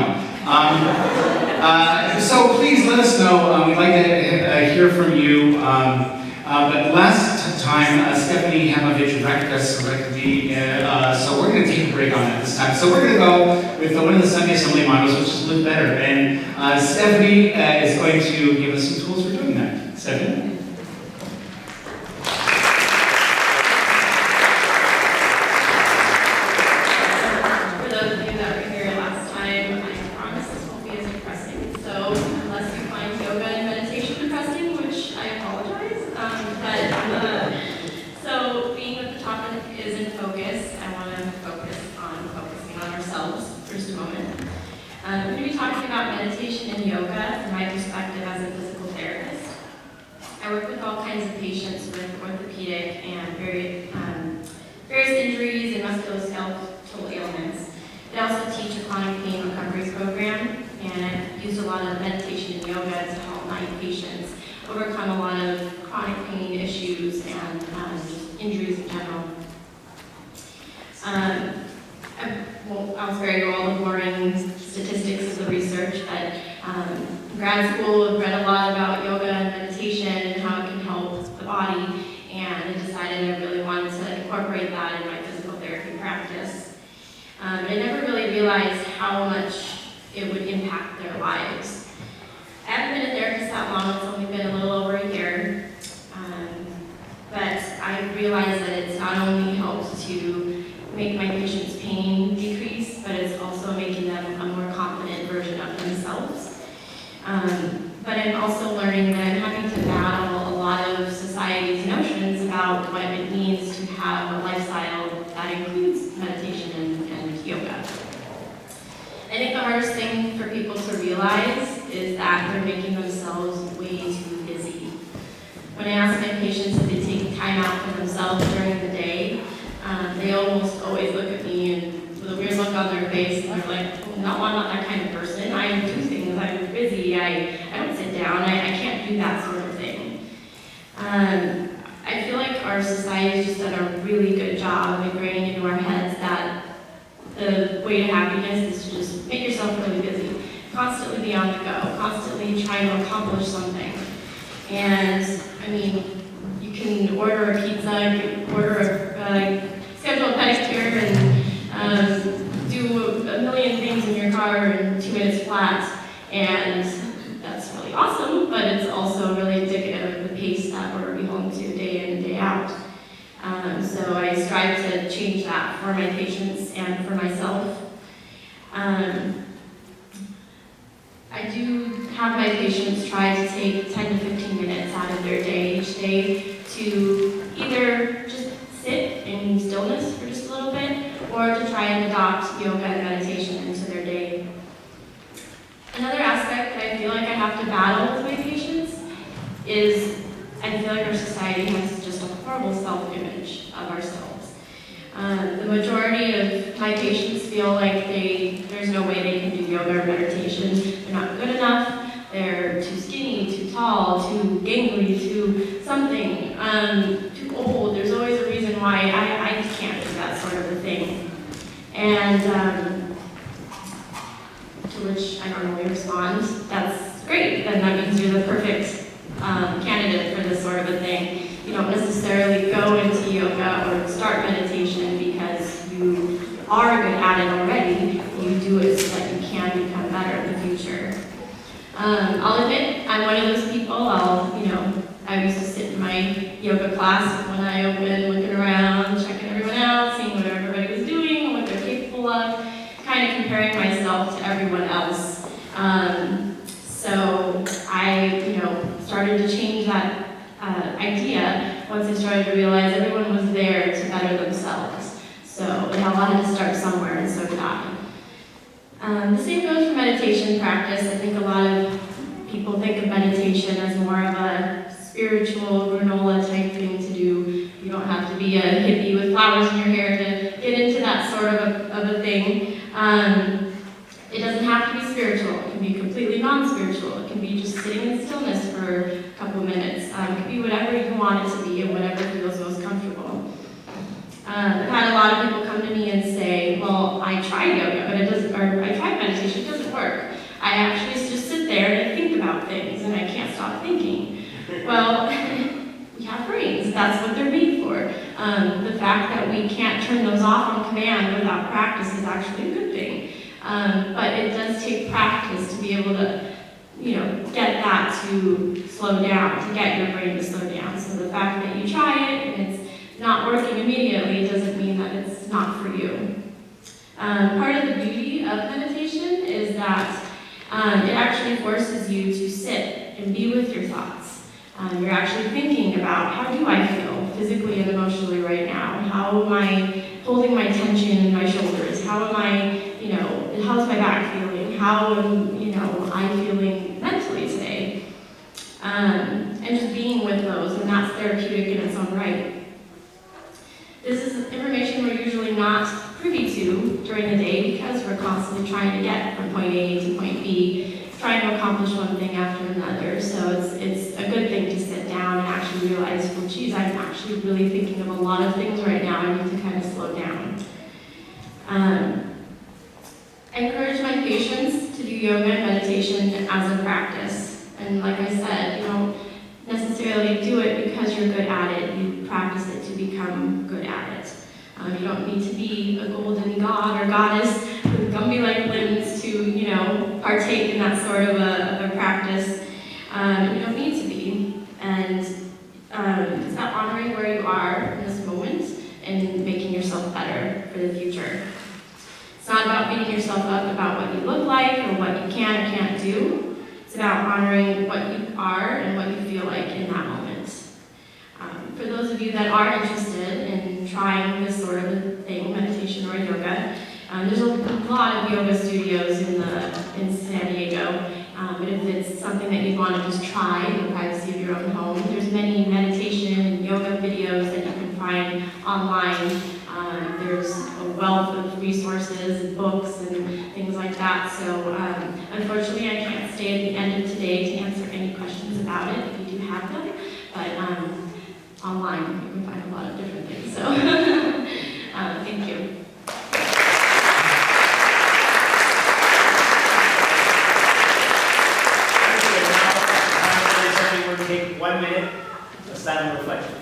so please let us know. We'd like to hear from you. But last time, Stephanie Hamovich wrecked us correctly, so we're going to take a break on it this time. So we're going to go with one of the Sunday Assembly models, which is Live Better. And Stephanie is going to give us some tools for doing that. Stephanie? For those of you that were here last time, I promise this won't be as depressing. So unless you find yoga and meditation depressing, which I apologize, so being that the topic is in focus, I want to focusing on ourselves for just a moment. We're going to be talking about meditation and yoga from my perspective as a physical therapist. I work with all kinds of patients with orthopedic and various injuries and musculoskeletal ailments. I also teach a chronic pain recovery program, and I've used a lot of meditation and yoga to help my patients overcome a lot of chronic pain issues and injuries in general. I won't spare you all the boring statistics of the research, but in grad school I've read a lot about yoga and meditation and how it can help the body, and I decided I really wanted to incorporate that in my physical therapy practice. I never really realized how much it would impact their lives. I haven't been a therapist that long, it's only been a little over a year, but I realized that it's not only helped to make my patients' pain decrease, but it's also making them a more confident version of themselves. But I'm also learning that I'm having to battle a lot of society's notions about what it means to have a lifestyle that includes meditation and yoga. I think the hardest thing for people to realize is that they're making themselves way too busy. When I ask my patients if they take time out for themselves during the day, they almost always look at me and with a weird look on their face, and they're like, no, I'm not that kind of person. I do things, I'm busy, I don't sit down, I can't do that sort of thing. I feel like our society has just done a really good job of ingraining into our heads that the way to happiness is to just make yourself really busy, constantly be on the go, constantly trying to accomplish something. And I mean, you can order a pizza, you can schedule a pedicure, and do a million things in your car in 2 minutes flat. I strive to change that for my patients and for myself. I do have my patients try to take 10 to 15 minutes out of their day each day to either just sit in stillness for just a little bit, or to try and adopt yoga and meditation into their day. Another aspect that I feel like I have to battle with my patients is I feel like our society has just a horrible self-image of ourselves. The majority of my patients feel like there's no way they can do yoga or meditation. They're not good enough, they're too skinny, too tall, too gangly, too something, too old. There's always a reason why I can't do that sort of a thing. And to which I normally respond, that's great, then that means you're the perfect candidate for this sort of a thing. You don't necessarily go into yoga or start meditation because you are good at it already. You do it so that you can become better in the future. I'll admit, I'm one of those people. I used to sit in my yoga class with one eye open, looking around, checking everyone out, seeing what everybody was doing and what they're capable of, kind of comparing myself to everyone else. So I, started to change that idea once I started to realize everyone was there to better themselves. So they all had to start somewhere, and so did I. The same goes for meditation practice. I think a lot of people think of meditation as more of a spiritual granola type thing to do. You don't have to be a hippie with flowers in your hair to get into that sort of a thing. It doesn't have to be spiritual. It can be completely non-spiritual. It can be just sitting in stillness for a couple of minutes. It can be whatever you want it to be and whatever feels most comfortable. I've had a lot of people come to me and say, well, I tried yoga, but I tried meditation, it doesn't work. I actually just sit there and I think about things and I can't stop thinking. Well, we have brains, that's what they're made for. The fact that we can't turn those off on command without practice is actually a good thing. But it does take practice to be able to, get that to slow down, to get your brain to slow down. So the fact that you try it and it's not working immediately doesn't mean that it's not for you. Part of the beauty of meditation is that it actually forces you to sit and be with your thoughts. You're actually thinking about, how do I feel physically and emotionally right now? How am I holding my tension in my shoulders? How am I, how's my back feeling? How am, I feeling mentally today? And just being with those, and that's therapeutic in its own right. This is information we're usually not privy to during the day because we're constantly trying to get from point A to point B, trying to accomplish one thing after another. So it's a good thing to sit down and actually realize, well, geez, I'm actually really thinking of a lot of things right now. I need to kind of slow down. I encourage my patients to do yoga and meditation as a practice. And like I said, you don't necessarily do it because you're good at it. You practice it to become good at it. You don't need to be a golden god or goddess with Gumby-like limbs to, partake in that sort of a practice. You don't need to be. And it's about honoring where you are in this moment and making yourself better for the future. It's not about beating yourself up about what you look like or what you can or can't do. It's about honoring what you are and what you feel like in that moment. For those of you that are interested in trying this sort of a thing, meditation or yoga, there's a lot of yoga studios in San Diego. But if it's something that you want to just try in the privacy of your own home, there's many meditation and yoga videos that you can find online. There's a wealth of resources and books and things like that. So unfortunately, I can't stay at the end of today to answer any questions about it if you do have them. But online, you can find a lot of different things. So thank you. We're going to take 1 minute of silent reflection.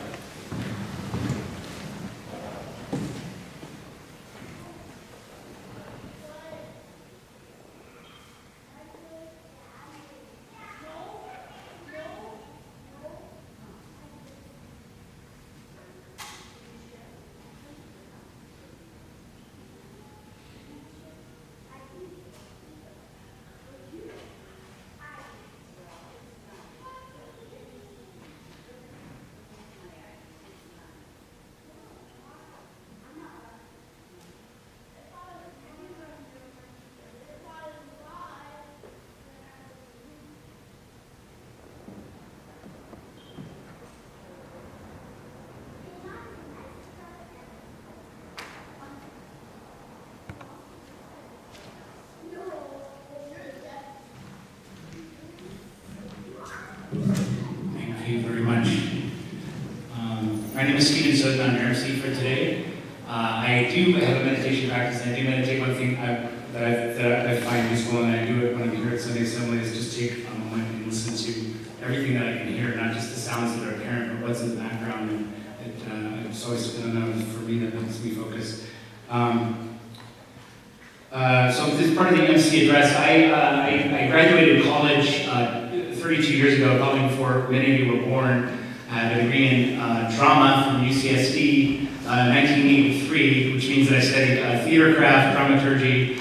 My name is Steven Soden. I'm your MC for today. I do have a meditation practice, and I do meditate. One thing that I find useful, and I do it when I'm here at Sunday Assembly, is just take a moment and listen to everything that I can hear, not just the sounds that are apparent, but what's in the background. And it's always been for me that helps me focus. So this is part of the MC address. I graduated college 32 years ago, probably before many of you were born. I have a degree in drama from UCSD, 1983, which means that I studied theater craft, dramaturgy,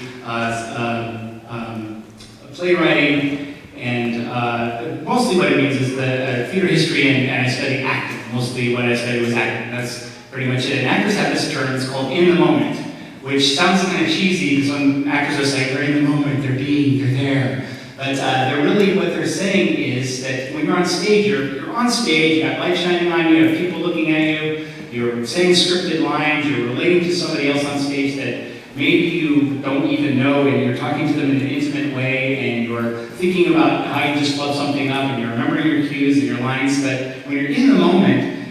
playwriting, and mostly what it means is the theater history, and I studied acting. Mostly what I studied was acting. That's pretty much it. And actors have this term, it's called in the moment, which sounds kind of cheesy because when actors are saying they're in the moment, they're there. But they're really, what they're saying is that when you're on stage, you're on stage, you got light shining on you, you have people looking at you, you're saying scripted lines, you're relating to somebody else on stage that maybe you don't even know, and you're talking to them in an intimate way, and you're thinking about how you just flubbed something up, and you're remembering your cues and your lines. But when you're in the moment,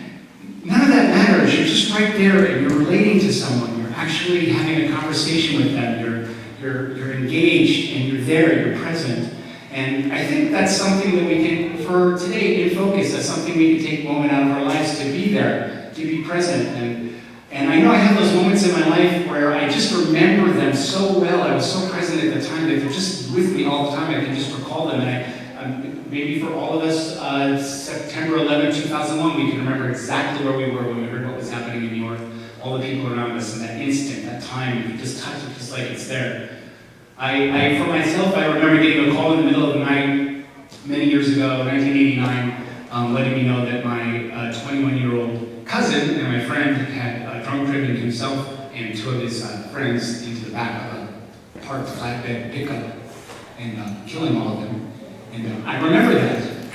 none of that matters. You're just right there, and you're relating to someone. You're actually having a conversation with them. You're engaged, and you're there. You're present. And I think that's something that we can, for today, in focus, that's something we can take a moment out of our lives to be there, to be present. And I know I have those moments in my life where I just remember them so well. I was so present at the time that they're just with me all the time. I can just recall them. And maybe for all of us, September 11, 2001, we can remember exactly where we were when we heard what was happening in New York. All the people around us in that instant, that time, you can just touch it just like it's there. For myself, I remember getting a call in the middle of the night many years ago, 1989, letting me know that my 21-year-old cousin and my friend had drunk driven himself and two of his friends into the back of a parked flatbed pickup and killing all of them. And I remember that.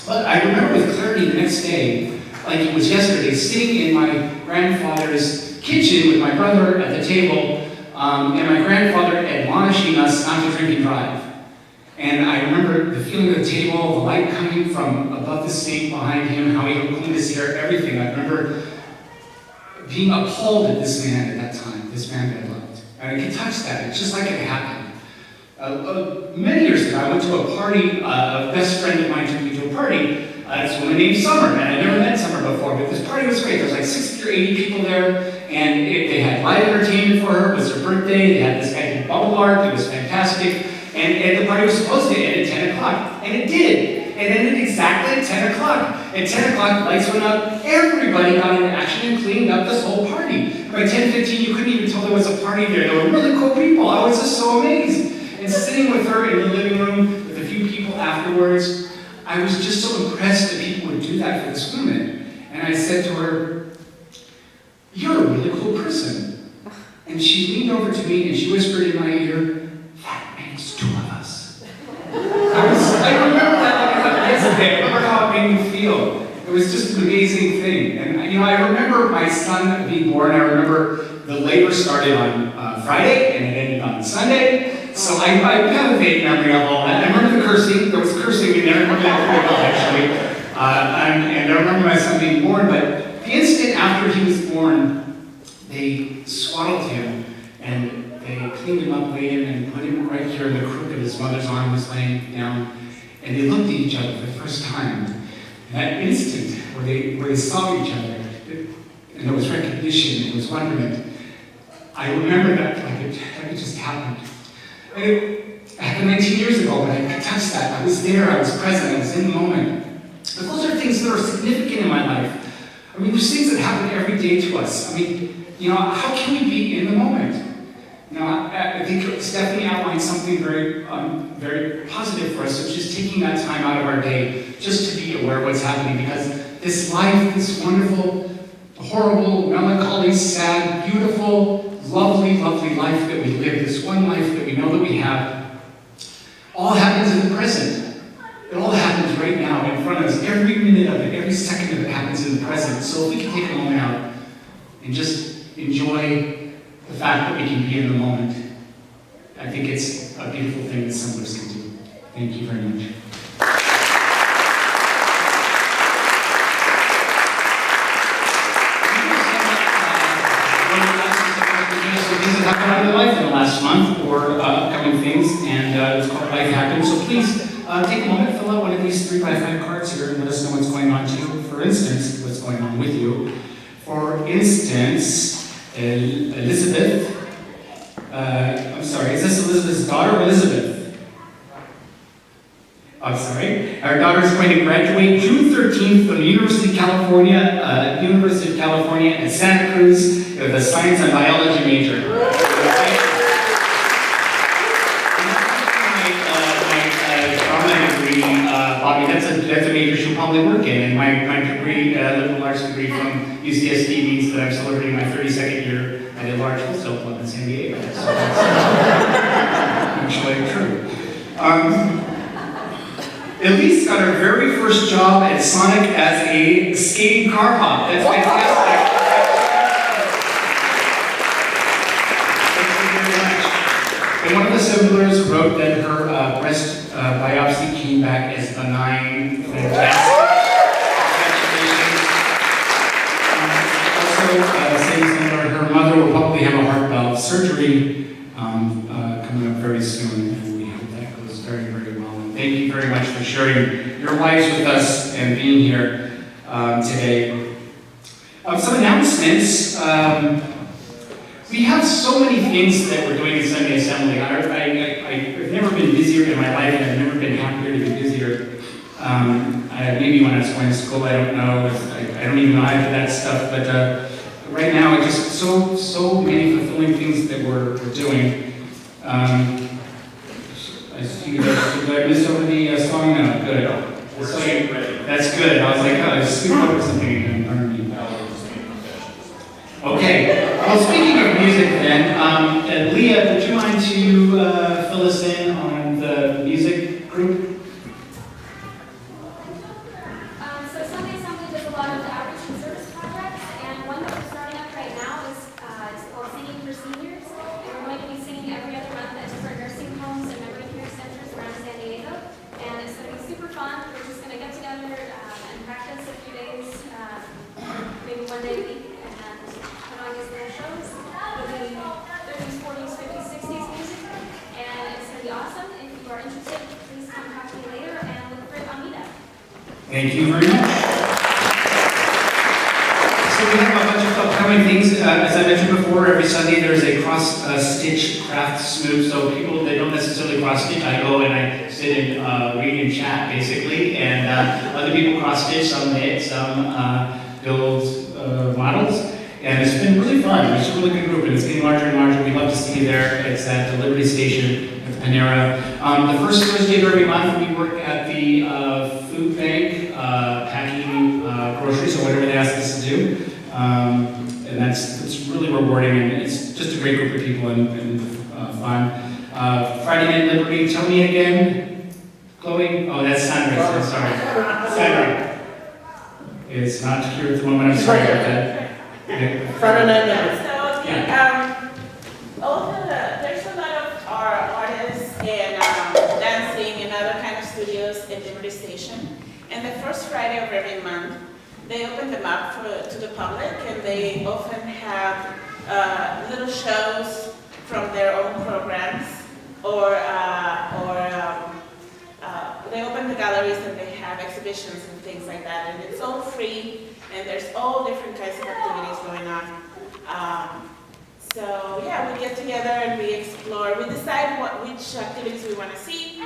But I remember with clarity the next day, like it was yesterday, sitting in my grandfather's kitchen with my brother at the table, and my grandfather admonishing us not to drink and drive. And I remember the feeling of the table, the light coming from above the sink behind him, how he combed his hair, everything. I remember being appalled at this man at that time, this man that I loved. And I could touch that, it's just like it happened. Many years ago, I went to a party, a best friend of mine took me to a party. This woman named Summer, and I never met Summer before, but this party was great. There was like 60 or 80 people there, and they had live entertainment for her. It was her birthday. They had this guy do bubble art. It was fantastic. And the party was supposed to end at 10 o'clock, and it did. It ended exactly at 10 o'clock. At 10 o'clock, lights went up. Everybody got into action and cleaned up this whole party. By 10:15, you couldn't even tell there was a party there. There were really cool people. I was just so amazed. And sitting with her in the living room with a few people afterwards, I was just so impressed that people would do that for this woman. And I said to her, "You're a really cool person." And she leaned over to me and she whispered in my ear, "That makes two of us." I remember that like it happened yesterday. I remember how it made me feel. It was just an amazing thing. And I remember my son being born. I remember the labor started on Friday and it ended on Sunday. So I have a vague memory of all that. I remember the cursing. There was cursing in there. I remember that pretty well, actually. And I remember my son being born. But the instant after he was born, they swaddled him and they cleaned him up, laid him, and put him right here in the crook of his mother's arm was laying down. And they looked at each other for the first time. And that instant where they saw each other, and there was recognition, there was wonderment. I remember that like it just happened. And it happened 19 years ago, but I could touch that. I was there, I was present, I was in the moment. But those are things that are significant in my life. I mean, there's things that happen every day to us. I mean, how can we be in the moment? I think Stephanie outlined something very, very positive for us, which is taking that time out of our day just to be aware of what's happening. Because this life, this wonderful, horrible, melancholy, sad, beautiful, lovely, lovely life that we live, this one life that we know that we have, all happens in the present. It all happens right now in front of us. Every minute of it, every second of it happens in the present. So if we can take a moment out and just enjoy the fact that we can be in the moment, I think it's a beautiful thing that Assemblies can do. Thank you very much. talk about their life in the last month or upcoming things, and it's called Life Happens. So please take a moment, fill out one of these 3x5 cards here, and let us know what's going on to you. For instance, what's going on with you. For instance, Elizabeth. I'm sorry, is this Elizabeth's daughter or Elizabeth? I'm sorry. Our daughter is going to graduate June 13th from the University of California at Santa Cruz with a science and biology major. My degree, Bobby, that's a major she'll probably work in. And my degree, liberal arts degree from UCSD means that I'm celebrating my 32nd year at a large wholesale club in San Diego. So that's actually true. Elise got her very first job at Sonic as a skating car pop. That's fantastic. Thank you very much. And one of the assemblers wrote that her breast biopsy came back as benign. Fantastic. Congratulations. Also, same similar, her mother will probably have a heart valve surgery coming up very soon, and we hope that goes very, very well. And thank you very much for sharing your lives with us and being here today. Some announcements. We have so many things that we're doing in Sunday Assembly. I've never been busier in my life, and I've never been happier to be busier. Maybe when I was going to school, I don't know. I don't even know how to do that stuff. But right now, it's just so many fulfilling things that we're doing. I see you guys. Did I miss over the song? No, good. That's good. I was like, oh, I just skipped over something again. Okay. Well, speaking of music then, Leah, would you mind to fill us in on the music group? So Sunday Assembly does a lot of the outreach and service projects, and one that we're starting up right now is called Singing for Seniors, and we're going to be singing every other month at different nursing homes and memory care centers around San Diego, and it's going to be super fun. We're just going to get together and practice a few days, maybe one day a week, and put on these little shows. It'll be 30s, 40s, 50s, 60s music, and it's going to be awesome. If you are interested, please come talk to me later and look for it on Meetup. Thank you very much. So we have a bunch of upcoming things. As I mentioned before, every Sunday there's a cross-stitch craft snoop. So people that don't necessarily cross-stitch, I go and I sit and read and chat, basically. And other people cross-stitch, some knit, some build models. And it's been really fun. It's a really good group, and it's getting larger and larger. We'd love to see you there. It's at the Liberty Station at the Panera. The first Thursday of every month, we work at the food bank, packing groceries or whatever they ask us to do. And it's really rewarding, and it's just a great group of people and fun. Friday Night Liberty, tell me again, Chloe? Oh, that's Sandra. I'm sorry. Sandra. It's not here at the moment. I'm sorry about that. Friday Night Liberty. So there's a lot of our artists and dancing and other kind of studios at Liberty Station. And the first Friday of every month, they open them up to the public, and they often have little shows from their own programs, or they open the galleries and they have exhibitions and things like that. And it's all free, and there's all different kinds of activities going on. So yeah, we get together and we explore. We decide which activities we want to see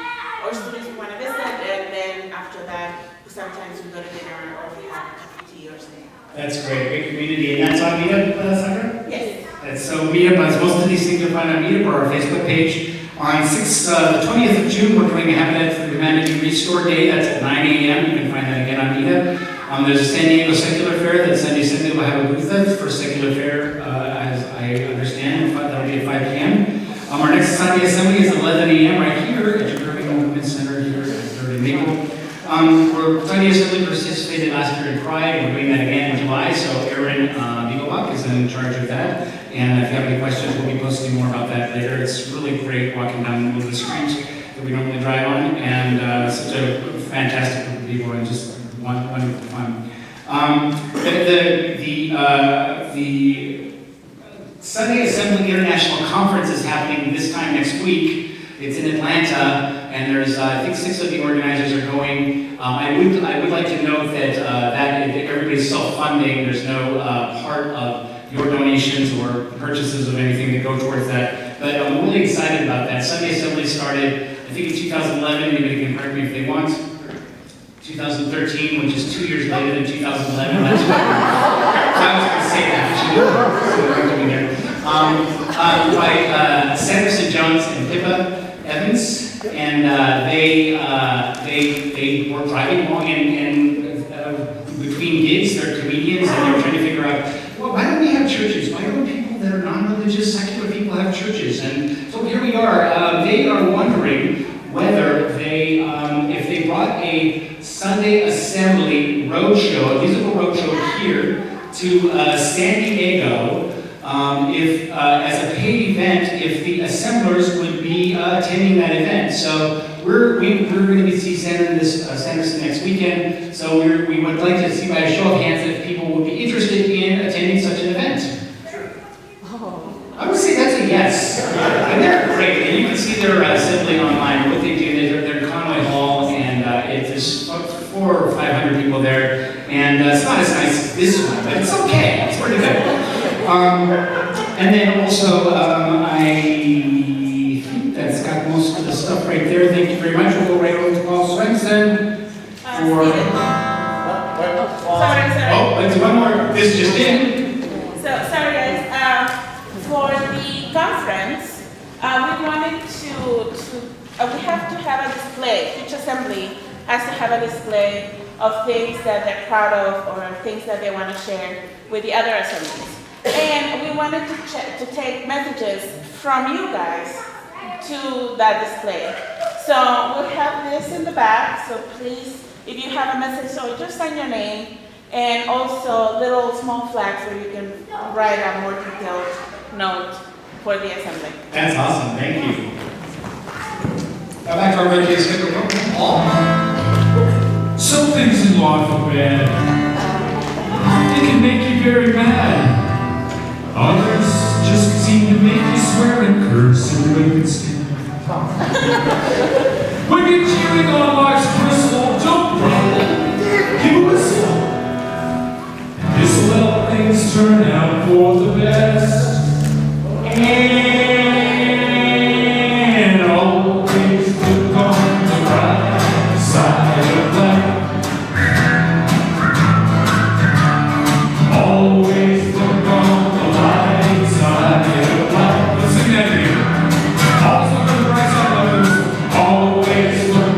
or students we want to visit, and then after that, sometimes we go to dinner or we have a cup of tea or something. That's great community. And that's on Meetup, Sandra? Yes. And so Meetup, most of these things you'll find on Meetup or our Facebook page. On the 20th of June, we're doing a Habitat for Humanity Restore Day. That's at 9 a.m. You can find that again on Meetup. There's a San Diego Secular Fair that Sunday will have a booth at for Secular Fair, as I understand. That'll be at 5 p.m. Our next Sunday Assembly is at 11 a.m. right here at the Urban Movement Center here at 30 Maple. Sunday Assembly participated last year in Pride. We're doing that again in July, so Erin Beaglebach is in charge of that. And if you have any questions, we'll be posting more about that later. It's really great walking down one of the streets that we normally drive on, and such a fantastic group of people, and just wonderful fun. Sunday Assembly International Conference is happening this time next week. It's in Atlanta, and there's, I think 6 of the organizers are going. I would like to note that, that everybody's self-funding. There's no part of your donations or purchases of anything that go towards that. But I'm really excited about that. Sunday Assembly started, I think in 2011, anybody can correct me if they want. 2013, which is 2 years later than 2011. That's what I was going to say that. By Sanderson Jones and Pippa Evans, and they were driving along and between gigs, they're comedians, and they were trying to figure out, well, why don't we have churches? Why don't people that are non-religious, secular people have churches? And so here we are. They are wondering whether they, if they brought a Sunday Assembly roadshow, a musical roadshow here to San Diego, if as a paid event, if the assemblers would be attending that event. So we're going to be seeing Sanderson next weekend. So we would like to see by a show of hands if people would be interested in attending such an event. I would say that's a yes. And they're great. And you can see their assembly online. What they do, they're in Conway Hall, and there's 400 or 500 people there. And it's not as nice as this one, but it's okay. It's pretty good. And then also, I think that's got most of the stuff right there. Thank you very much. We'll go right over to Paul Swenson for... Sorry. Oh, let's do one more. This just in. Sorry guys, for the conference, we wanted we have to have a display. Each assembly has to have a display of things that they're proud of or things that they want to share with the other assemblies. And we wanted to take messages from you guys to that display. So we'll have this in the back, so please, if you have a message, so just sign your name, and also little small flags where you can write a more detailed note for the assembly. That's awesome. Thank you. Now back to our regular schedule. Paul. Some things in life are bad. They can make you very mad. Others just seem to make you swear and curse and make it stand. When you're cheering on life's bristle, don't grumble, give a whistle. This'll help things turn out for the best. And always look on the right side of life. Always look on the light side of life. Let's sing that again. Always look on the right side of life. Always look on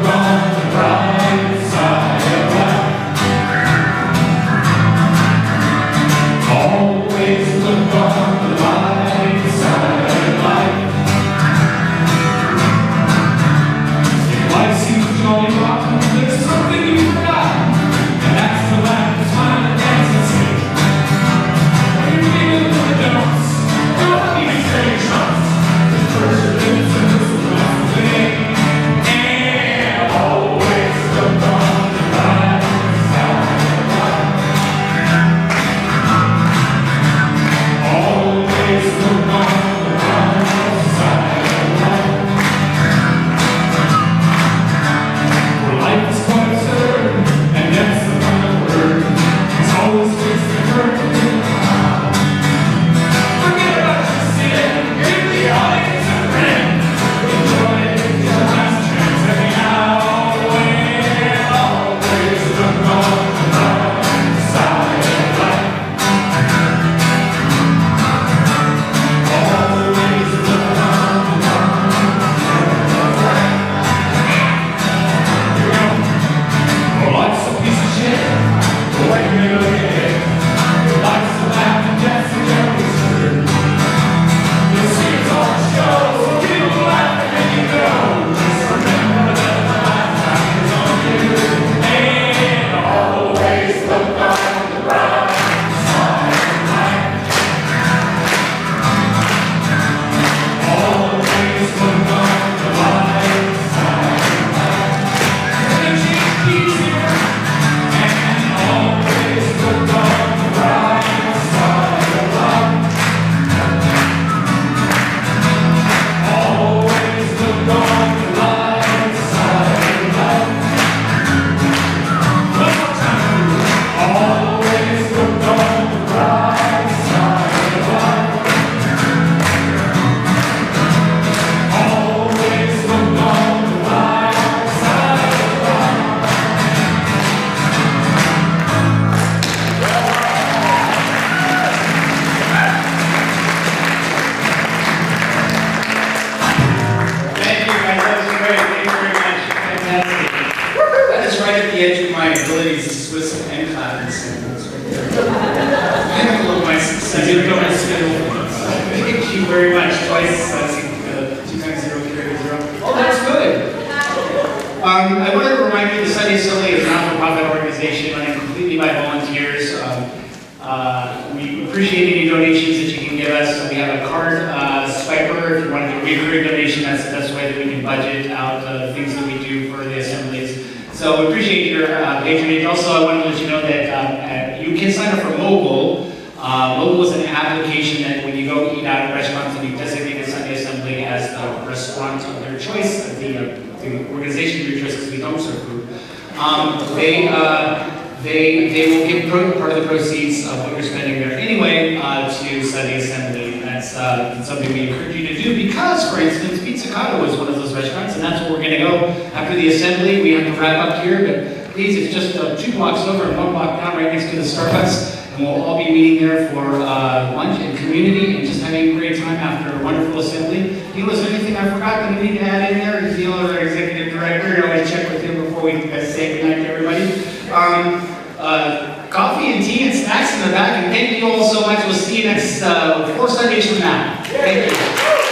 the right facilities with some end clouds. I have a little my Sunday to go my schedule. Thank you very much. Twice, 2 times 0, carry 0. Oh, that's good. I want to remind you the Sunday Assembly is a not-for-profit organization running completely by volunteers. We appreciate any donations that you can give us. We have a card swiper. If you want to do a recurring donation, that's the best way that we can budget out the things that we do for the assemblies. So we appreciate your patronage. Also, I want to let you know that you can sign up for Mobile. Mobile is an application that when you go eat out at restaurants and you designate a Sunday Assembly as the restaurant of their choice, the organization of your choice, because we don't serve food, they will give part of the proceeds of what you're spending there anyway to Sunday Assembly. That's something we encourage you to do because, for instance, Pizzicato is one of those restaurants, and that's where we're going to go after the assembly. We have to wrap up here, but please, it's just 2 blocks over and 1 block down right next to the Starbucks. And we'll all be meeting there for lunch and community and just having a great time after a wonderful assembly. Neil, is there anything I forgot that we need to add in there? Neil, our executive director, I always check with him before we say goodnight to everybody. Coffee and tea and snacks in the back, and thank you all so much. We'll see you next 4 Sundays from now. Thank you.